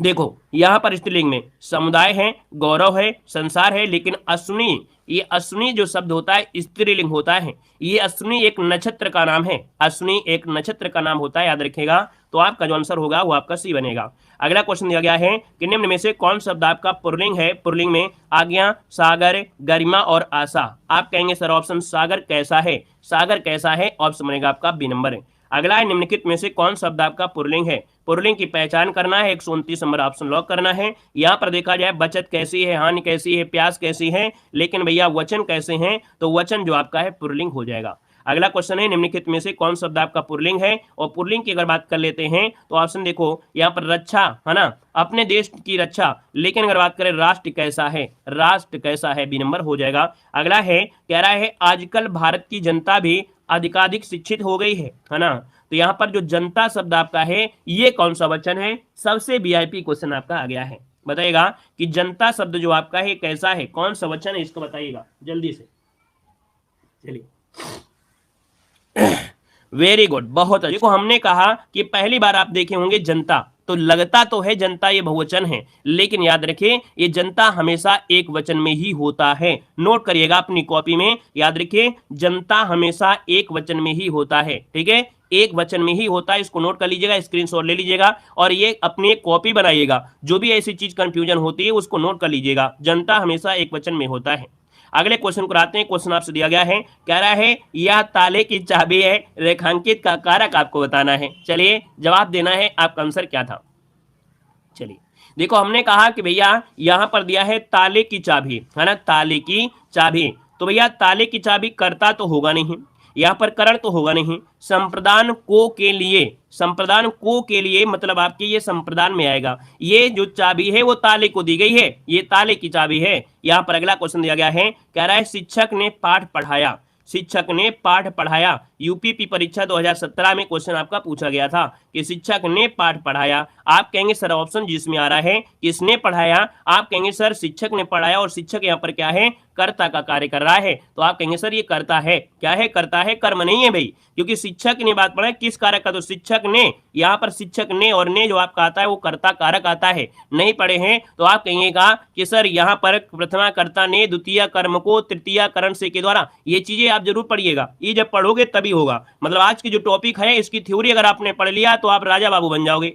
Speaker 1: देखो यहां पर स्त्रीलिंग में समुदाय है, गौरव है, संसार है, लेकिन अश्विनी, ये अश्विनी जो शब्द होता है स्त्रीलिंग होता है। ये अश्विनी एक नक्षत्र का नाम है, अश्विनी एक नक्षत्र का नाम होता है, याद रखिएगा। तो आपका जो आंसर होगा वो आपका सी बनेगा। अगला क्वेश्चन दिया गया है कि निम्न में से कौन शब्द आपका पुल्लिंग है। पुल्लिंग में आज्ञा, सागर, गरिमा और आशा। आप कहेंगे सर ऑप्शन सागर कैसा है, सागर कैसा है, ऑप्शन बनेगा आपका बी नंबर। अगला है निम्नलिखित में से कौन शब्द आपका पुल्लिंग है। पुल्लिंग की पहचान करना है, 129 नंबर ऑप्शन लॉक करना है। यहाँ पर देखा जाए बचत कैसी है, हानि कैसी है, प्यास कैसी है, लेकिन भैया वचन कैसे हैं, तो वचन जो आपका है पुल्लिंग हो जाएगा। अगला क्वेश्चन है निम्नलिखित में से कौन शब्द आपका पुल्लिंग है। और पुल्लिंग की अगर बात कर लेते हैं तो ऑप्शन देखो यहाँ पर रक्षा है ना, अपने देश की रक्षा, लेकिन अगर बात करें राष्ट्र कैसा है, राष्ट्र कैसा है, बी नंबर हो जाएगा। अगला है कह रहा है आजकल भारत की जनता भी अधिकाधिक शिक्षित हो गई है ना। तो यहाँ पर जो जनता शब्द आपका है ये कौन सा वचन है, सबसे वीआईपी क्वेश्चन आपका आ गया है। बताइएगा कि जनता शब्द जो आपका है कैसा है, कौन सा वचन है, इसको बताइएगा जल्दी से। चलिए वेरी गुड, बहुत अच्छा। देखो हमने कहा कि पहली बार आप देखे होंगे जनता, तो लगता तो है जनता ये बहुवचन है, लेकिन याद रखिए ये जनता हमेशा एक वचन में ही होता है। नोट करिएगा अपनी कॉपी में, याद रखिए जनता हमेशा एक वचन में ही होता है, ठीक है, एक वचन में ही होता है। इसको नोट कर लीजिएगा, स्क्रीनशॉट ले लीजिएगा और ये अपनी कॉपी बनाइएगा। जो भी ऐसी चीज कंफ्यूजन होती है उसको नोट कर लीजिएगा, जनता हमेशा एक वचन में होता है। अगले क्वेश्चन को आते हैं। क्वेश्चन आपसे दिया गया है, कह रहा है यह ताले की चाबी है, रेखांकित का कारक आपको बताना है। चलिए जवाब देना है, आपका आंसर क्या था। चलिए देखो हमने कहा कि भैया यहां पर दिया है ताले की चाबी, है ना, ताले की चाबी। तो भैया ताले की चाबी कर्ता तो होगा नहीं, यहाँ पर करण तो होगा नहीं, संप्रदान को के लिए, संप्रदान को के लिए मतलब आपके ये संप्रदान में आएगा। ये जो चाबी है वो ताले को दी गई है, ये ताले की चाबी है। यहाँ पर अगला क्वेश्चन दिया गया है, कह रहा है शिक्षक ने पाठ पढ़ाया, शिक्षक ने पाठ पढ़ाया। यूपीपी परीक्षा 2017 में क्वेश्चन आपका पूछा गया था कि शिक्षक ने पाठ पढ़ाया। आप कहेंगे सर ऑप्शन जिसमें आ रहा है किसने पढ़ाया, आप कहेंगे सर शिक्षक ने पढ़ाया, और शिक्षक यहाँ पर क्या है, कर्ता का कार्य कर रहा है। तो आप कहेंगे सर ये कर्ता है, क्या है, कर्ता है, कर्म नहीं है भाई, क्योंकि शिक्षक ने बात पढ़ा किस कारक का, तो शिक्षक ने, यहाँ पर शिक्षक ने और ने जो आपका आता है वो कर्ता कारक आता है। नहीं पढ़े हैं तो आप कहिएगा कि सर यहाँ पर प्रथमा कर्ता ने द्वितीय कर्म को तृतीय करण से के द्वारा, ये चीजें आप जरूर पढ़िएगा, ये जब पढ़ोगे तभी होगा। मतलब आज की जो टॉपिक है इसकी थ्योरी अगर आपने पढ़ लिया तो आप राजा बाबू बन जाओगे।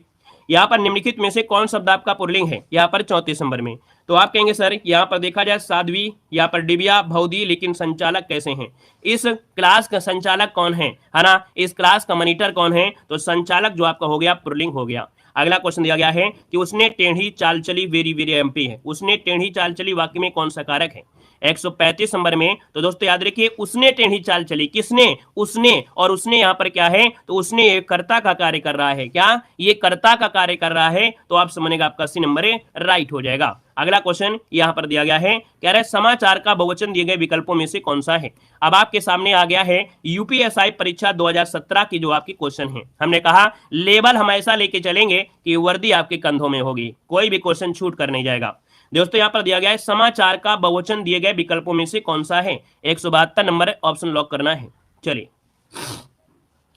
Speaker 1: यहाँ पर निम्नलिखित में से कौन शब्द आपका पुल्लिंग है, यहाँ पर 34 नंबर में। तो आप कहेंगे सर यहाँ पर देखा जाए साध्वी, यहाँ पर दिव्या, भौदी, लेकिन संचालक कैसे हैं, इस क्लास का संचालक कौन है ना, इस क्लास का मॉनिटर कौन है, तो संचालक जो आपका हो गया पुल्लिंग हो गया। अगला क्वेश्चन दिया गया है कि उसने टेढ़ी चाल चली, वेरी वेरी एमपी है, उसने टेढ़ी चाल चली वाक्य में कौन सा कारक है, 135 नंबर में। तो दोस्तों याद रखिए उसने टेढ़ी चाल चली, किसने, उसने, और उसने यहाँ पर क्या है, तो उसने ये कर्ता का कार्य कर रहा है, क्या ये कर्ता का कार्य कर रहा है, तो आप समझेगा आपका सी नंबर राइट हो जाएगा। अगला क्वेश्चन यहाँ पर दिया गया है, कह रहा है समाचार का बहुवचन दिए गए विकल्पों में से कौन सा है। अब आपके सामने आ गया है यूपीएसआई परीक्षा 2017 की जो आपकी क्वेश्चन है। हमने कहा लेबल हम ऐसा लेके चलेंगे कि वर्दी आपके कंधों में होगी, कोई भी क्वेश्चन छूट कर नहीं जाएगा। दोस्तों यहाँ पर दिया गया है समाचार का बहुवचन दिए गए विकल्पों में से कौन सा है, 172 नंबर ऑप्शन लॉक करना है। चलिए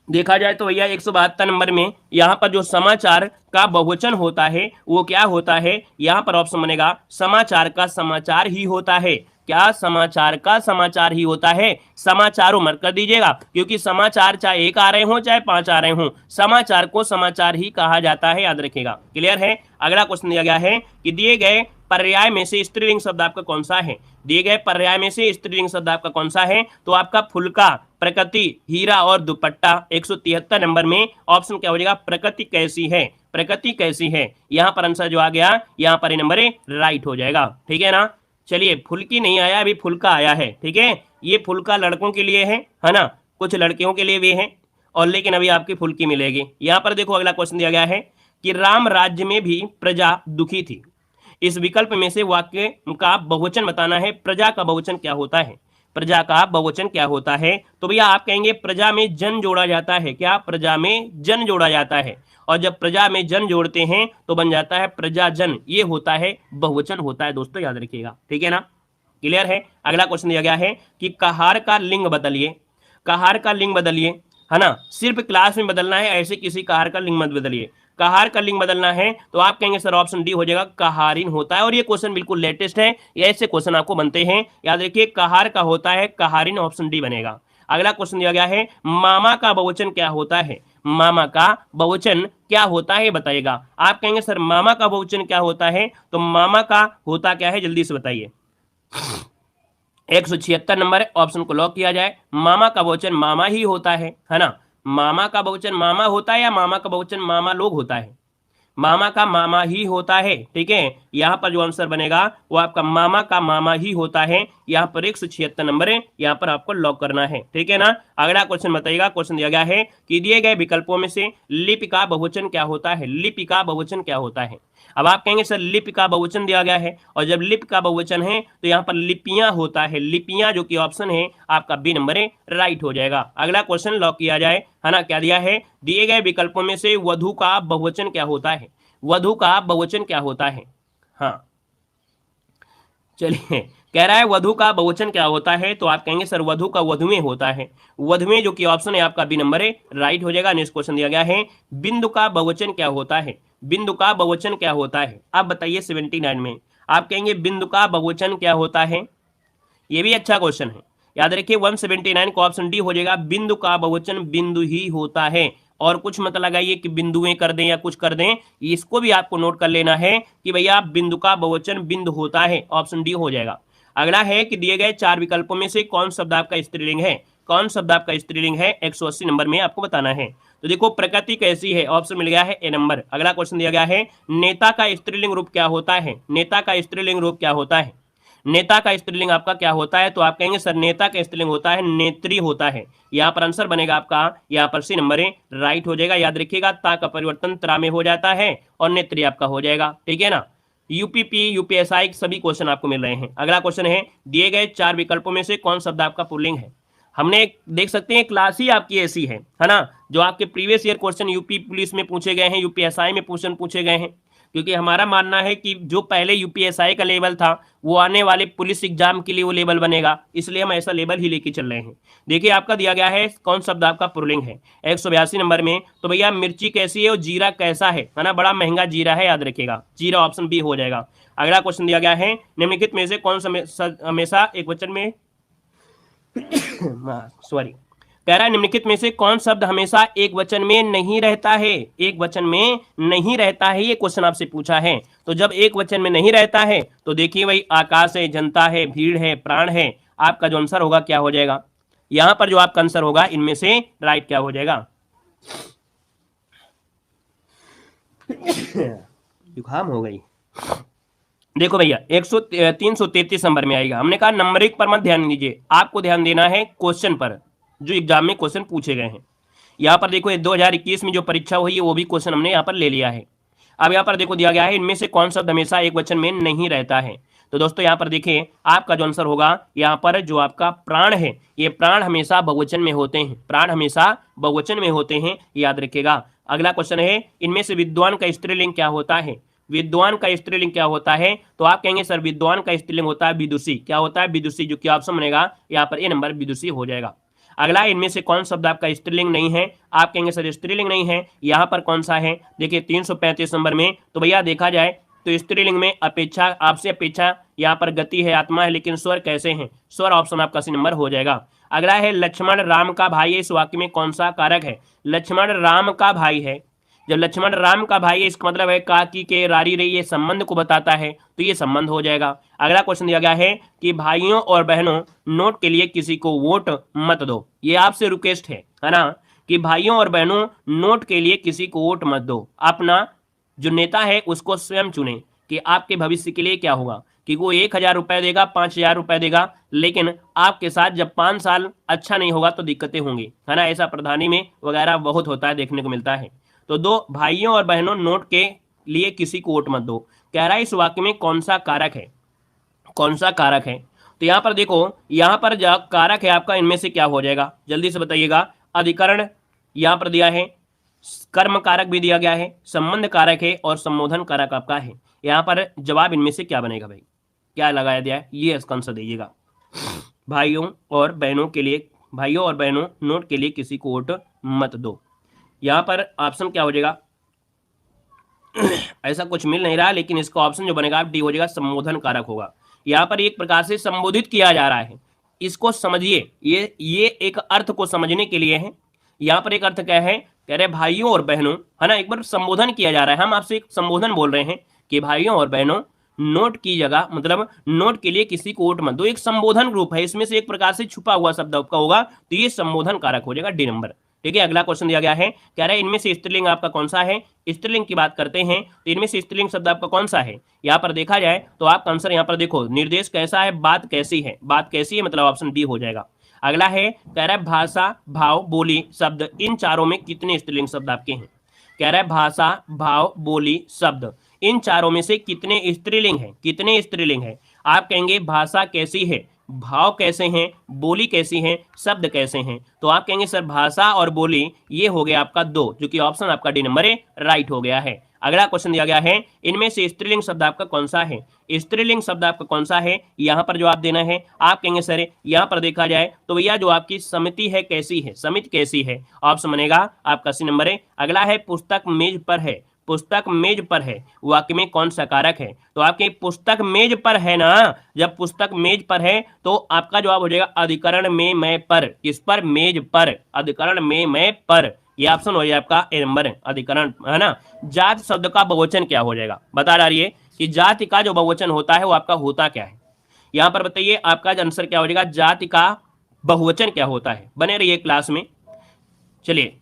Speaker 1: देखा जाए तो भैया 172 नंबर में यहाँ पर जो समाचार का बहुवचन होता है वो क्या होता है, यहाँ पर ऑप्शन बनेगा समाचार का समाचार ही होता है। क्या समाचार का समाचार ही होता है, समाचारों मत कर दीजिएगा, क्योंकि समाचार चाहे एक आ रहे हो चाहे 5 आ रहे हो, समाचार को समाचार ही कहा जाता है, याद रखिएगा। क्लियर है। अगला क्वेश्चन दिया गया है कि दिए गए पर्याय में से स्त्रीलिंग शब्द आपका कौन सा है, दिए गए पर्याय में से स्त्रीलिंग शब्द आपका कौन सा है, तो आपका फुलका, प्रकृति, हीरा और दुपट्टा। 173 नंबर में ऑप्शन क्या हो जाएगा, प्रकृति कैसी है, प्रकृति कैसी है। यहाँ पर आंसर जो आ गया यहाँ पर नंबर राइट हो जाएगा, ठीक है ना। चलिए फुल्की नहीं आया, अभी फुल्का आया है, ठीक है। ये फुल्का लड़कों के लिए है ना, कुछ लड़कियों के लिए भी है, और लेकिन अभी आपकी फुल्की मिलेगी। यहाँ पर देखो अगला क्वेश्चन दिया गया है कि राम राज्य में भी प्रजा दुखी थी। इस विकल्प में से वाक्य का बहुवचन बताना है। प्रजा का बहुवचन क्या होता है, प्रजा का बहुवचन क्या होता है, तो भैया आप कहेंगे प्रजा में जन जोड़ा जाता है। क्या, प्रजा में जन जोड़ा जाता है, और जब प्रजा में जन जोड़ते हैं तो बन जाता है प्रजाजन, ये होता है बहुवचन होता है दोस्तों, याद रखिएगा, ठीक है ना। क्लियर है। अगला क्वेश्चन दिया गया है कि कहार का लिंग बदलिए, कहार का लिंग बदलिए, है ना, सिर्फ क्लास में बदलना है, ऐसे किसी कहार का लिंग मत बदलिए। कहार का लिंग बदलना है तो आप कहेंगे सर ऑप्शन डी हो जाएगा, कहारिन होता है। और ये क्वेश्चन बिल्कुल लेटेस्ट है, ये ऐसे क्वेश्चन आपको बनते हैं, याद रखिए कहार का होता है कहारिन, ऑप्शन डी बनेगा। अगला क्वेश्चन दिया गया है, मामा का बहुवचन क्या होता है? मामा का बहुवचन क्या होता है बताइएगा। आप कहेंगे सर मामा का बहुवचन क्या होता है, तो मामा का होता क्या है, जल्दी से बताइए। 176 नंबर ऑप्शन को लॉक किया जाए। मामा का बहुवचन मामा ही होता है ना? मामा का बहुवचन मामा होता है या मामा का बहुवचन मामा लोग होता है? मामा का मामा ही होता है, ठीक है। यहाँ पर जो आंसर बनेगा वो आपका मामा का मामा ही होता है। यहाँ पर 176 नंबर है, यहाँ पर आपको लॉक करना है, ठीक है ना। अगला क्वेश्चन बताइएगा। क्वेश्चन दिया गया है कि दिए गए विकल्पों में से लिपि का बहुवचन क्या होता है? लिपि का बहुवचन क्या होता है? अब आप कहेंगे सर लिपि का बहुवचन दिया गया है, और जब लिपि का बहुवचन है तो यहाँ पर लिपियां होता है, लिपियां, जो कि ऑप्शन है आपका बी नंबर है, राइट हो जाएगा। अगला क्वेश्चन लॉक किया जाए, है ना। क्या दिया है? दिए गए विकल्पों में से वधु का बहुवचन क्या होता है? वधु का बहुवचन क्या होता है? हाँ चलिए, कह रहा है वधु का बहुवचन क्या होता है, तो आप कहेंगे सर वधु का वधुएं होता है, वधुएं, जो कि ऑप्शन है आपका बी नंबर है, राइट हो जाएगा। नेक्स्ट क्वेश्चन दिया गया है, बिंदु का बहुवचन क्या होता है? बिंदु का बहुवचन क्या होता है? आप बताइए 79 में आप कहेंगे बिंदु का बहुवचन क्या होता है? ये भी अच्छा क्वेश्चन है, याद रखिए 179 का ऑप्शन डी हो जाएगा, बिंदु का बहुवचन बिंदु ही होता है। और कुछ मत लगाइए कि बिंदुएं कर दें या कुछ कर दें, इसको भी आपको नोट कर लेना है कि भैया बिंदु का बहुवचन बिंदु होता है, ऑप्शन डी हो जाएगा। अगला है कि दिए गए 4 विकल्पों में से कौन शब्द आपका स्त्रीलिंग है? कौन शब्द आपका स्त्रीलिंग है? 180 नंबर में आपको बताना है। तो देखो प्रकृति कैसी है, ऑप्शन मिल गया है ए नंबर। अगला क्वेश्चन दिया गया है, नेता का स्त्रीलिंग रूप क्या होता है? नेता का स्त्रीलिंग रूप क्या होता है? नेता का स्त्रीलिंग आपका क्या होता है? तो आप कहेंगे सर नेता का स्त्रीलिंग होता है नेत्री होता है। यहाँ पर आंसर बनेगा आपका, यहाँ पर सी नंबर है, राइट हो जाएगा। याद रखिएगा ता का परिवर्तन त्रा में हो जाता है और नेत्री आपका हो जाएगा, ठीक है ना। यूपीपी यूपीएसआई सभी क्वेश्चन आपको मिल रहे हैं। अगला क्वेश्चन है, दिए गए 4 विकल्पों में से कौन शब्द आपका पुल्लिंग है? हमने देख सकते हैं क्लास ही आपकी ऐसी है ना, जो आपके previous year question UP police में पूछे गए हैं, यूपीएसआई में क्वेश्चन पूछे गए हैं। क्योंकि हमारा मानना है कि जो पहले यूपीएसआई का लेवल था वो आने वाले पुलिस एग्जाम के लिए वो लेवल बनेगा, इसलिए हम ऐसा लेवल ही लेके चल रहे हैं। देखिए आपका दिया गया है कौन शब्द आपका पुल्लिंग है 182 नंबर में, तो भैया मिर्ची कैसी है और जीरा कैसा है ना, बड़ा महंगा जीरा है, याद रखिएगा जीरा ऑप्शन बी हो जाएगा। अगला क्वेश्चन दिया गया है, निम्नलिखित में से कौन हमेशा एक वचन में सॉरी कह रहा है निम्नलिखित में से कौन शब्द हमेशा एक वचन में नहीं रहता है? एक वचन में नहीं रहता है, ये क्वेश्चन आपसे पूछा है। तो जब एक वचन में नहीं रहता है तो देखिए भाई आकाश है, जनता है, भीड़ है, प्राण है। आपका जो आंसर होगा क्या हो जाएगा? यहां पर जो आपका आंसर होगा इनमें से राइट क्या हो जाएगा? जुकाम हो गई। देखो भैया 333 नंबर में आएगा। हमने कहा नंबरिंग पर मत ध्यान दीजिए, आपको ध्यान देना है क्वेश्चन पर, जो एग्जाम में क्वेश्चन पूछे गए हैं। यहाँ पर देखो 2021 में जो परीक्षा हुई है वो भी क्वेश्चन हमने यहाँ पर ले लिया है। अब यहाँ पर देखो दिया गया है इनमें से कौन शब्द हमेशा एक वचन में नहीं रहता है। तो दोस्तों यहाँ पर देखिए आपका जो आंसर होगा, यहाँ पर जो आपका प्राण है, ये प्राण हमेशा बहुवचन में होते हैं, प्राण हमेशा बहुवचन में होते हैं, याद रखिएगा। अगला क्वेश्चन है, इनमें से विद्वान का स्त्रीलिंग क्या होता है? विद्वान का स्त्रीलिंग क्या होता है? तो आप कहेंगे सर विद्वान का स्त्रीलिंग होता है विदुषी। क्या होता है? विदुषी, जो कि ऑप्शन बनेगा यहाँ पर ए नंबर विदुषी हो जाएगा। अगला, इनमें से कौन शब्द आपका स्त्रीलिंग नहीं है? आप कहेंगे सर स्त्रीलिंग नहीं है, यहाँ पर कौन सा है? देखिए 335 नंबर में, तो भैया देखा जाए तो स्त्रीलिंग में अपेक्षा, आपसे अपेक्षा, यहाँ पर गति है, आत्मा है, लेकिन स्वर कैसे हैं? स्वर ऑप्शन आपका सी नंबर हो जाएगा। अगला है लक्ष्मण राम का भाई है, इस वाक्य में कौन सा कारक है? लक्ष्मण राम का भाई है, जब लक्ष्मण राम का भाई है इसका मतलब है काकी के रारी रही, ये संबंध को बताता है, तो ये संबंध हो जाएगा। अगला क्वेश्चन दिया गया है कि भाइयों और बहनों नोट के लिए किसी को वोट मत दो। ये आपसे रिक्वेस्ट है ना, कि भाइयों और बहनों नोट के लिए किसी को वोट मत दो, अपना जो नेता है उसको स्वयं चुने कि आपके भविष्य के लिए क्या होगा। कि वो 1000 रुपए देगा, 5000 रुपए देगा, लेकिन आपके साथ जब 5 साल अच्छा नहीं होगा तो दिक्कतें होंगी, है ना। ऐसा प्रधानी में वगैरह बहुत होता है, देखने को मिलता है। तो दो भाइयों और बहनों नोट के लिए किसी को वोट मत दो, कह रहा है इस वाक्य में कौन सा कारक है? कौन सा कारक है? तो यहाँ पर देखो, यहाँ पर जो कारक है आपका इनमें से क्या हो जाएगा, जल्दी से बताइएगा। अधिकरण यहाँ पर दिया है, कर्म कारक भी दिया गया है, संबंध कारक है और संबोधन कारक आपका है। यहाँ पर जवाब इनमें से क्या बनेगा भाई? क्या लगाया दिया है, ये इसका आंसर दीजिएगा। भाइयों और बहनों के लिए, भाइयों और बहनों नोट के लिए किसी को वोट मत दो, यहाँ पर ऑप्शन क्या हो जाएगा? ऐसा कुछ मिल नहीं रहा, लेकिन इसका ऑप्शन जो बनेगा डी हो जाएगा, संबोधन कारक होगा। यहाँ पर एक प्रकार से संबोधित किया जा रहा है, इसको समझिए, ये एक अर्थ को समझने के लिए है। यहाँ पर एक अर्थ क्या है, कह रहे भाइयों और बहनों, है ना, एक बार संबोधन किया जा रहा है, हम आपसे एक संबोधन बोल रहे हैं कि भाइयों और बहनों, नोट की जगह, मतलब नोट के लिए किसी को वोट मत दो, एक संबोधन ग्रुप है, इसमें से एक प्रकार से छुपा हुआ शब्द आपका होगा, तो ये संबोधन कारक हो जाएगा, डी नंबर। ठीक है, अगला क्वेश्चन दिया गया है, कह रहा है इनमें से स्त्रीलिंग आपका कौन सा है। स्त्रीलिंग की बात करते हैं तो इनमें से स्त्रीलिंग शब्द आपका कौन सा है। यहाँ पर देखा जाए तो आपका आंसर यहाँ पर देखो, निर्देश कैसा है, बात कैसी है, बात कैसी है, मतलब ऑप्शन बी हो जाएगा। अगला है, कह रहा है भाषा, भाव, बोली, शब्द, इन चारों में कितने स्त्रीलिंग शब्द आपके हैं। कह रहा है भाषा, भाव, बोली, शब्द, इन चारों में से कितने स्त्रीलिंग है, कितने स्त्रीलिंग है। आप कहेंगे भाषा कैसी है, भाव कैसे हैं, बोली कैसी है, शब्द कैसे हैं, तो आप कहेंगे सर भाषा और बोली ये हो गया आपका 2, जो कि ऑप्शन आपका डी नंबर राइट हो गया है। अगला क्वेश्चन दिया गया है, इनमें से स्त्रीलिंग शब्द आपका कौन सा है। स्त्रीलिंग शब्द आपका कौन सा है, यहाँ पर जवाब देना है। आप कहेंगे सर यहाँ पर देखा जाए तो भैया जो आपकी समिति है कैसी है, समिति कैसी है, ऑप्शन बनेगा आपका सी नंबर है। अगला है पुस्तक मेज पर है, पुस्तक मेज पर है, वाक्य में कौन सा कारक है, तो आपके पुस्तक मेज पर है ना, जब पुस्तक मेज पर है तो आपका जवाब हो जाएगा अधिकरण में मैं पर, किस पर, मेज पर, अधिकरण में मैं पर, ये ऑप्शन हो जाएगा आपका ए नंबर है, अधिकरण, है ना। जात शब्द का बहुवचन क्या हो जाएगा, बता डालिए कि जाति का जो बहुवचन होता है वो आपका होता क्या है। यहां पर बताइए आपका आंसर क्या हो जाएगा, जाति का बहुवचन क्या होता है। बने रहिए क्लास में। चलिए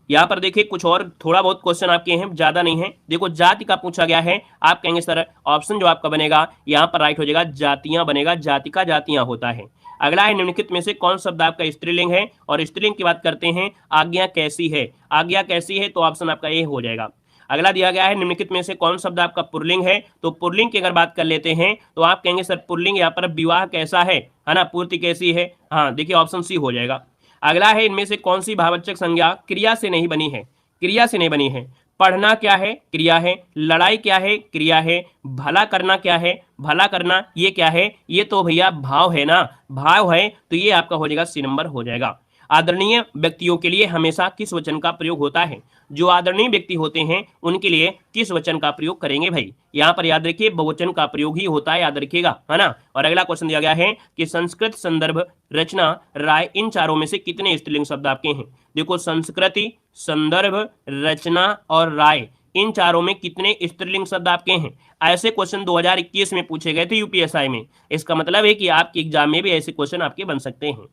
Speaker 1: यहाँ पर देखिए कुछ और थोड़ा बहुत क्वेश्चन आपके हैं, ज्यादा नहीं है। देखो जाति का पूछा गया है, आप कहेंगे सर ऑप्शन जो आपका बनेगा यहाँ पर राइट हो जाएगा, जातियां बनेगा, जाति का जातियां होता है। अगला है निम्नलिखित में से कौन शब्द आपका स्त्रीलिंग है, और स्त्रीलिंग की बात करते हैं, आज्ञा कैसी है, आज्ञा कैसी है, तो ऑप्शन आपका ए हो जाएगा। अगला दिया गया है निम्नलिखित में से कौन शब्द आपका पुल्लिंग है, तो पुल्लिंग की अगर बात कर लेते हैं तो आप कहेंगे सर पुल्लिंग यहाँ पर विवाह कैसा है ना, पूर्ति कैसी है, हाँ देखिए ऑप्शन सी हो जाएगा। अगला है इनमें से कौन सी भाववाचक संज्ञा क्रिया से नहीं बनी है, क्रिया से नहीं बनी है। पढ़ना क्या है, क्रिया है। लड़ाई क्या है, क्रिया है। भला करना क्या है, भला करना ये क्या है, ये तो भैया भाव है ना, भाव है, तो ये आपका हो जाएगा सी नंबर हो जाएगा। आदरणीय व्यक्तियों के लिए हमेशा किस वचन का प्रयोग होता है, जो आदरणीय व्यक्ति होते हैं उनके लिए किस वचन का प्रयोग करेंगे भाई, यहाँ पर याद रखिए बहुवचन का प्रयोग ही होता है, याद रखिएगा, है ना। और अगला क्वेश्चन दिया गया है कि संस्कृत, संदर्भ, रचना, राय, इन चारों में से कितने स्त्रीलिंग शब्द आपके हैं। देखो संस्कृति, संदर्भ, रचना और राय, इन चारों में कितने स्त्रीलिंग शब्द आपके हैं। ऐसे क्वेश्चन 2021 में पूछे गए थे यूपीएसआई में, इसका मतलब है कि आपके एग्जाम में भी ऐसे क्वेश्चन आपके बन सकते हैं।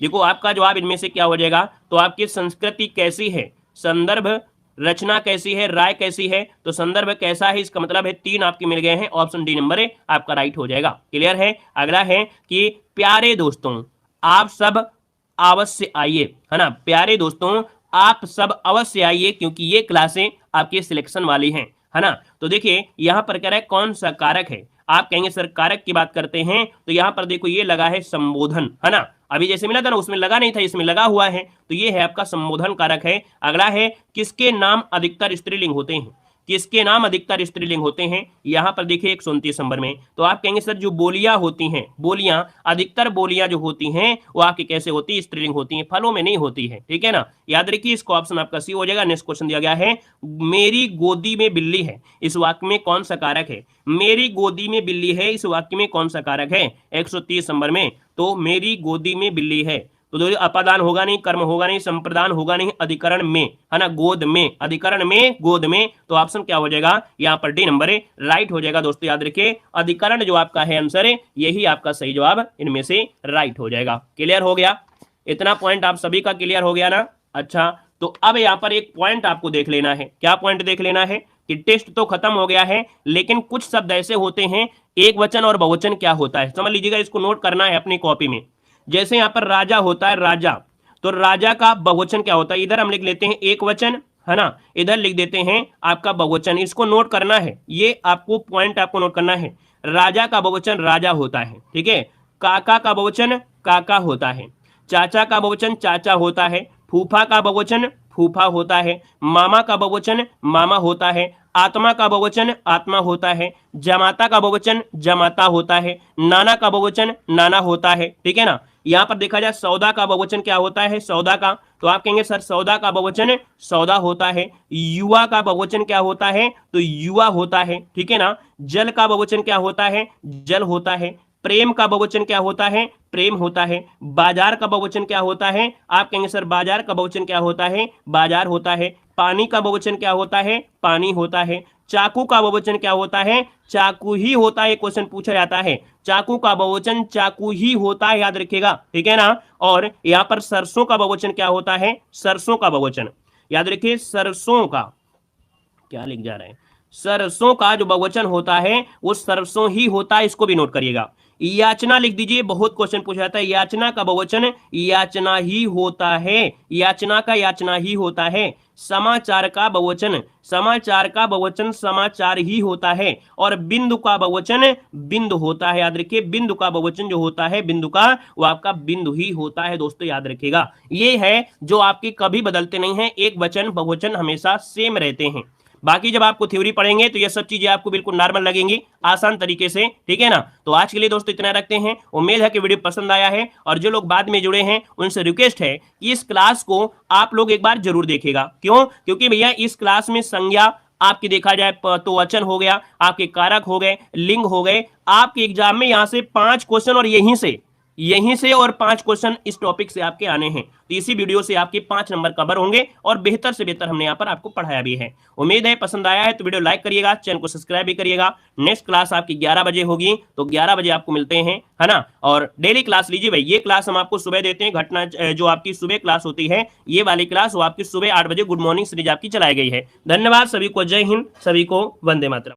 Speaker 1: देखो आपका जवाब इनमें से क्या हो जाएगा, तो आपकी संस्कृति कैसी है, संदर्भ, रचना कैसी है, राय कैसी है, तो संदर्भ कैसा है, इसका मतलब है 3 आपके मिल गए हैं, ऑप्शन डी नंबर है आपका राइट हो जाएगा। क्लियर है। अगला है कि प्यारे दोस्तों आप सब अवश्य आइए, है ना, प्यारे दोस्तों आप सब अवश्य आइए, क्योंकि ये क्लासें आपके सिलेक्शन वाली हैं, है ना। तो देखिए यहाँ पर कह रहा है कौन सा कारक है, आप कहेंगे सर कारक की बात करते हैं तो यहाँ पर देखो ये लगा है संबोधन, है ना, अभी जैसे मिला था ना उसमें लगा नहीं था, इसमें लगा हुआ है, तो ये है आपका संबोधन कारक है। अगला है किसके नाम अधिकतर स्त्रीलिंग होते हैं, किसके नाम अधिकतर स्त्रीलिंग होते हैं, यहाँ पर देखिए 129 नंबर में, तो आप कहेंगे सर जो बोलियां होती हैं, बोलियां, अधिकतर बोलियां जो होती हैं वो आपकी कैसे होती है, स्त्रीलिंग होती हैं, फलों में नहीं होती है, ठीक है ना, याद रखिए इसको ऑप्शन आपका सी हो जाएगा। नेक्स्ट क्वेश्चन दिया गया है मेरी गोदी में बिल्ली है, इस वाक्य में कौन सा कारक है, मेरी गोदी में बिल्ली है, इस वाक्य में कौन सा कारक है 130 नंबर में, तो मेरी गोदी में बिल्ली है, तो अपादान होगा नहीं, कर्म होगा नहीं, संप्रदान होगा नहीं, अधिकरण में, है ना, गोद में, अधिकरण में, गोद में, तो ऑप्शन क्या हो जाएगा यहाँ पर डी नंबर राइट हो जाएगा। दोस्तों याद रखिए अधिकरण जो आपका है आंसर है, यही आपका सही जवाब इनमें से राइट हो जाएगा। क्लियर हो गया, इतना पॉइंट आप सभी का क्लियर हो गया ना। अच्छा तो अब यहाँ पर एक पॉइंट आपको देख लेना है, क्या पॉइंट देख लेना है कि टेस्ट तो खत्म हो गया है, लेकिन कुछ शब्द ऐसे होते हैं, एक वचन और बहुवचन क्या होता है समझ लीजिएगा, इसको नोट करना है अपनी कॉपी में। जैसे यहाँ पर राजा होता है, राजा, तो राजा का बहुवचन क्या होता है, इधर हम लिख लेते हैं एक वचन, है ना, इधर लिख देते हैं आपका बहुवचन, इसको नोट करना है, ये आपको पॉइंट आपको नोट करना है। राजा का बहुवचन राजा होता है, ठीक है, काका का बहुवचन काका होता है, चाचा का बहुवचन चाचा होता है, फूफा का बहुवचन फूफा होता है, मामा का बहुवचन मामा होता है, आत्मा का बहुवचन आत्मा होता है, जमाता का बहुवचन जमाता होता है, नाना का बहुवचन नाना होता है, ठीक है ना। यहाँ पर देखा जाए सौदा का बहुवचन क्या होता है, सौदा का, तो आप कहेंगे सर सौदा का बहुवचन सौदा होता है। युवा का बहुवचन क्या होता है, तो युवा होता है, ठीक है ना। जल का बहुवचन क्या होता है, जल होता है। प्रेम का बहुवचन क्या होता है, प्रेम होता है। बाजार का बहुवचन क्या होता है, आप कहेंगे सर बाजार का बहुवचन क्या होता है, बाजार होता है। पानी का बहुवचन क्या होता है, पानी होता है। चाकू का बहुवचन क्या होता है, चाकू ही होता है, क्वेश्चन पूछा जाता है। चाकू का बहुवचन चाकू ही होता है, याद रखिएगा, ठीक है ना। और यहाँ पर सरसों का बहुवचन क्या होता है, सरसों का बहुवचन, याद रखिए सरसों का, क्या लिख जा रहे हैं, सरसों का जो बहुवचन होता है वो सरसों ही होता है, इसको भी नोट करिएगा। याचना लिख दीजिए, बहुत क्वेश्चन पूछा जाता है। याचना का बहुवचन याचना ही होता है, याचना का याचना ही होता है। समाचार का बहुवचन, समाचार का बहुवचन समाचार ही होता है। और बिंदु का बहुवचन बिंदु होता है, याद रखिए बिंदु का बहुवचन जो होता है बिंदु का, वो आपका बिंदु ही होता है, दोस्तों याद रखिएगा। ये है जो आपके कभी बदलते नहीं है, एक वचन बहुवचन हमेशा सेम रहते हैं। बाकी जब आपको थ्योरी पढ़ेंगे तो ये सब चीजें आपको बिल्कुल नॉर्मल लगेंगी, आसान तरीके से, ठीक है ना। तो आज के लिए दोस्तों इतना रखते हैं। उम्मीद है कि वीडियो पसंद आया है, और जो लोग बाद में जुड़े हैं उनसे रिक्वेस्ट है कि इस क्लास को आप लोग एक बार जरूर देखिएगा। क्यों, क्योंकि भैया इस क्लास में संज्ञा आपकी देखा जाए तो वचन हो गया, आपके कारक हो गए, लिंग हो गए, आपके एग्जाम में यहां से 5 क्वेश्चन और यहीं से और 5 क्वेश्चन इस टॉपिक से आपके आने हैं। तो इसी वीडियो से आपके 5 नंबर कवर होंगे, और बेहतर से बेहतर हमने यहाँ पर आपको पढ़ाया भी है। उम्मीद है पसंद आया है तो वीडियो लाइक करिएगा, चैनल को सब्सक्राइब भी करिएगा। नेक्स्ट क्लास आपकी 11 बजे होगी, तो 11 बजे आपको मिलते हैं, है ना। और डेली क्लास लीजिए भाई, ये क्लास हम आपको सुबह देते हैं, घटना जो आपकी सुबह क्लास होती है, ये वाली क्लास वो आपकी सुबह 8 बजे गुड मॉर्निंग सीरीज आपकी चलाई गई है। धन्यवाद सभी को, जय हिंद, सभी को वंदे मातरम।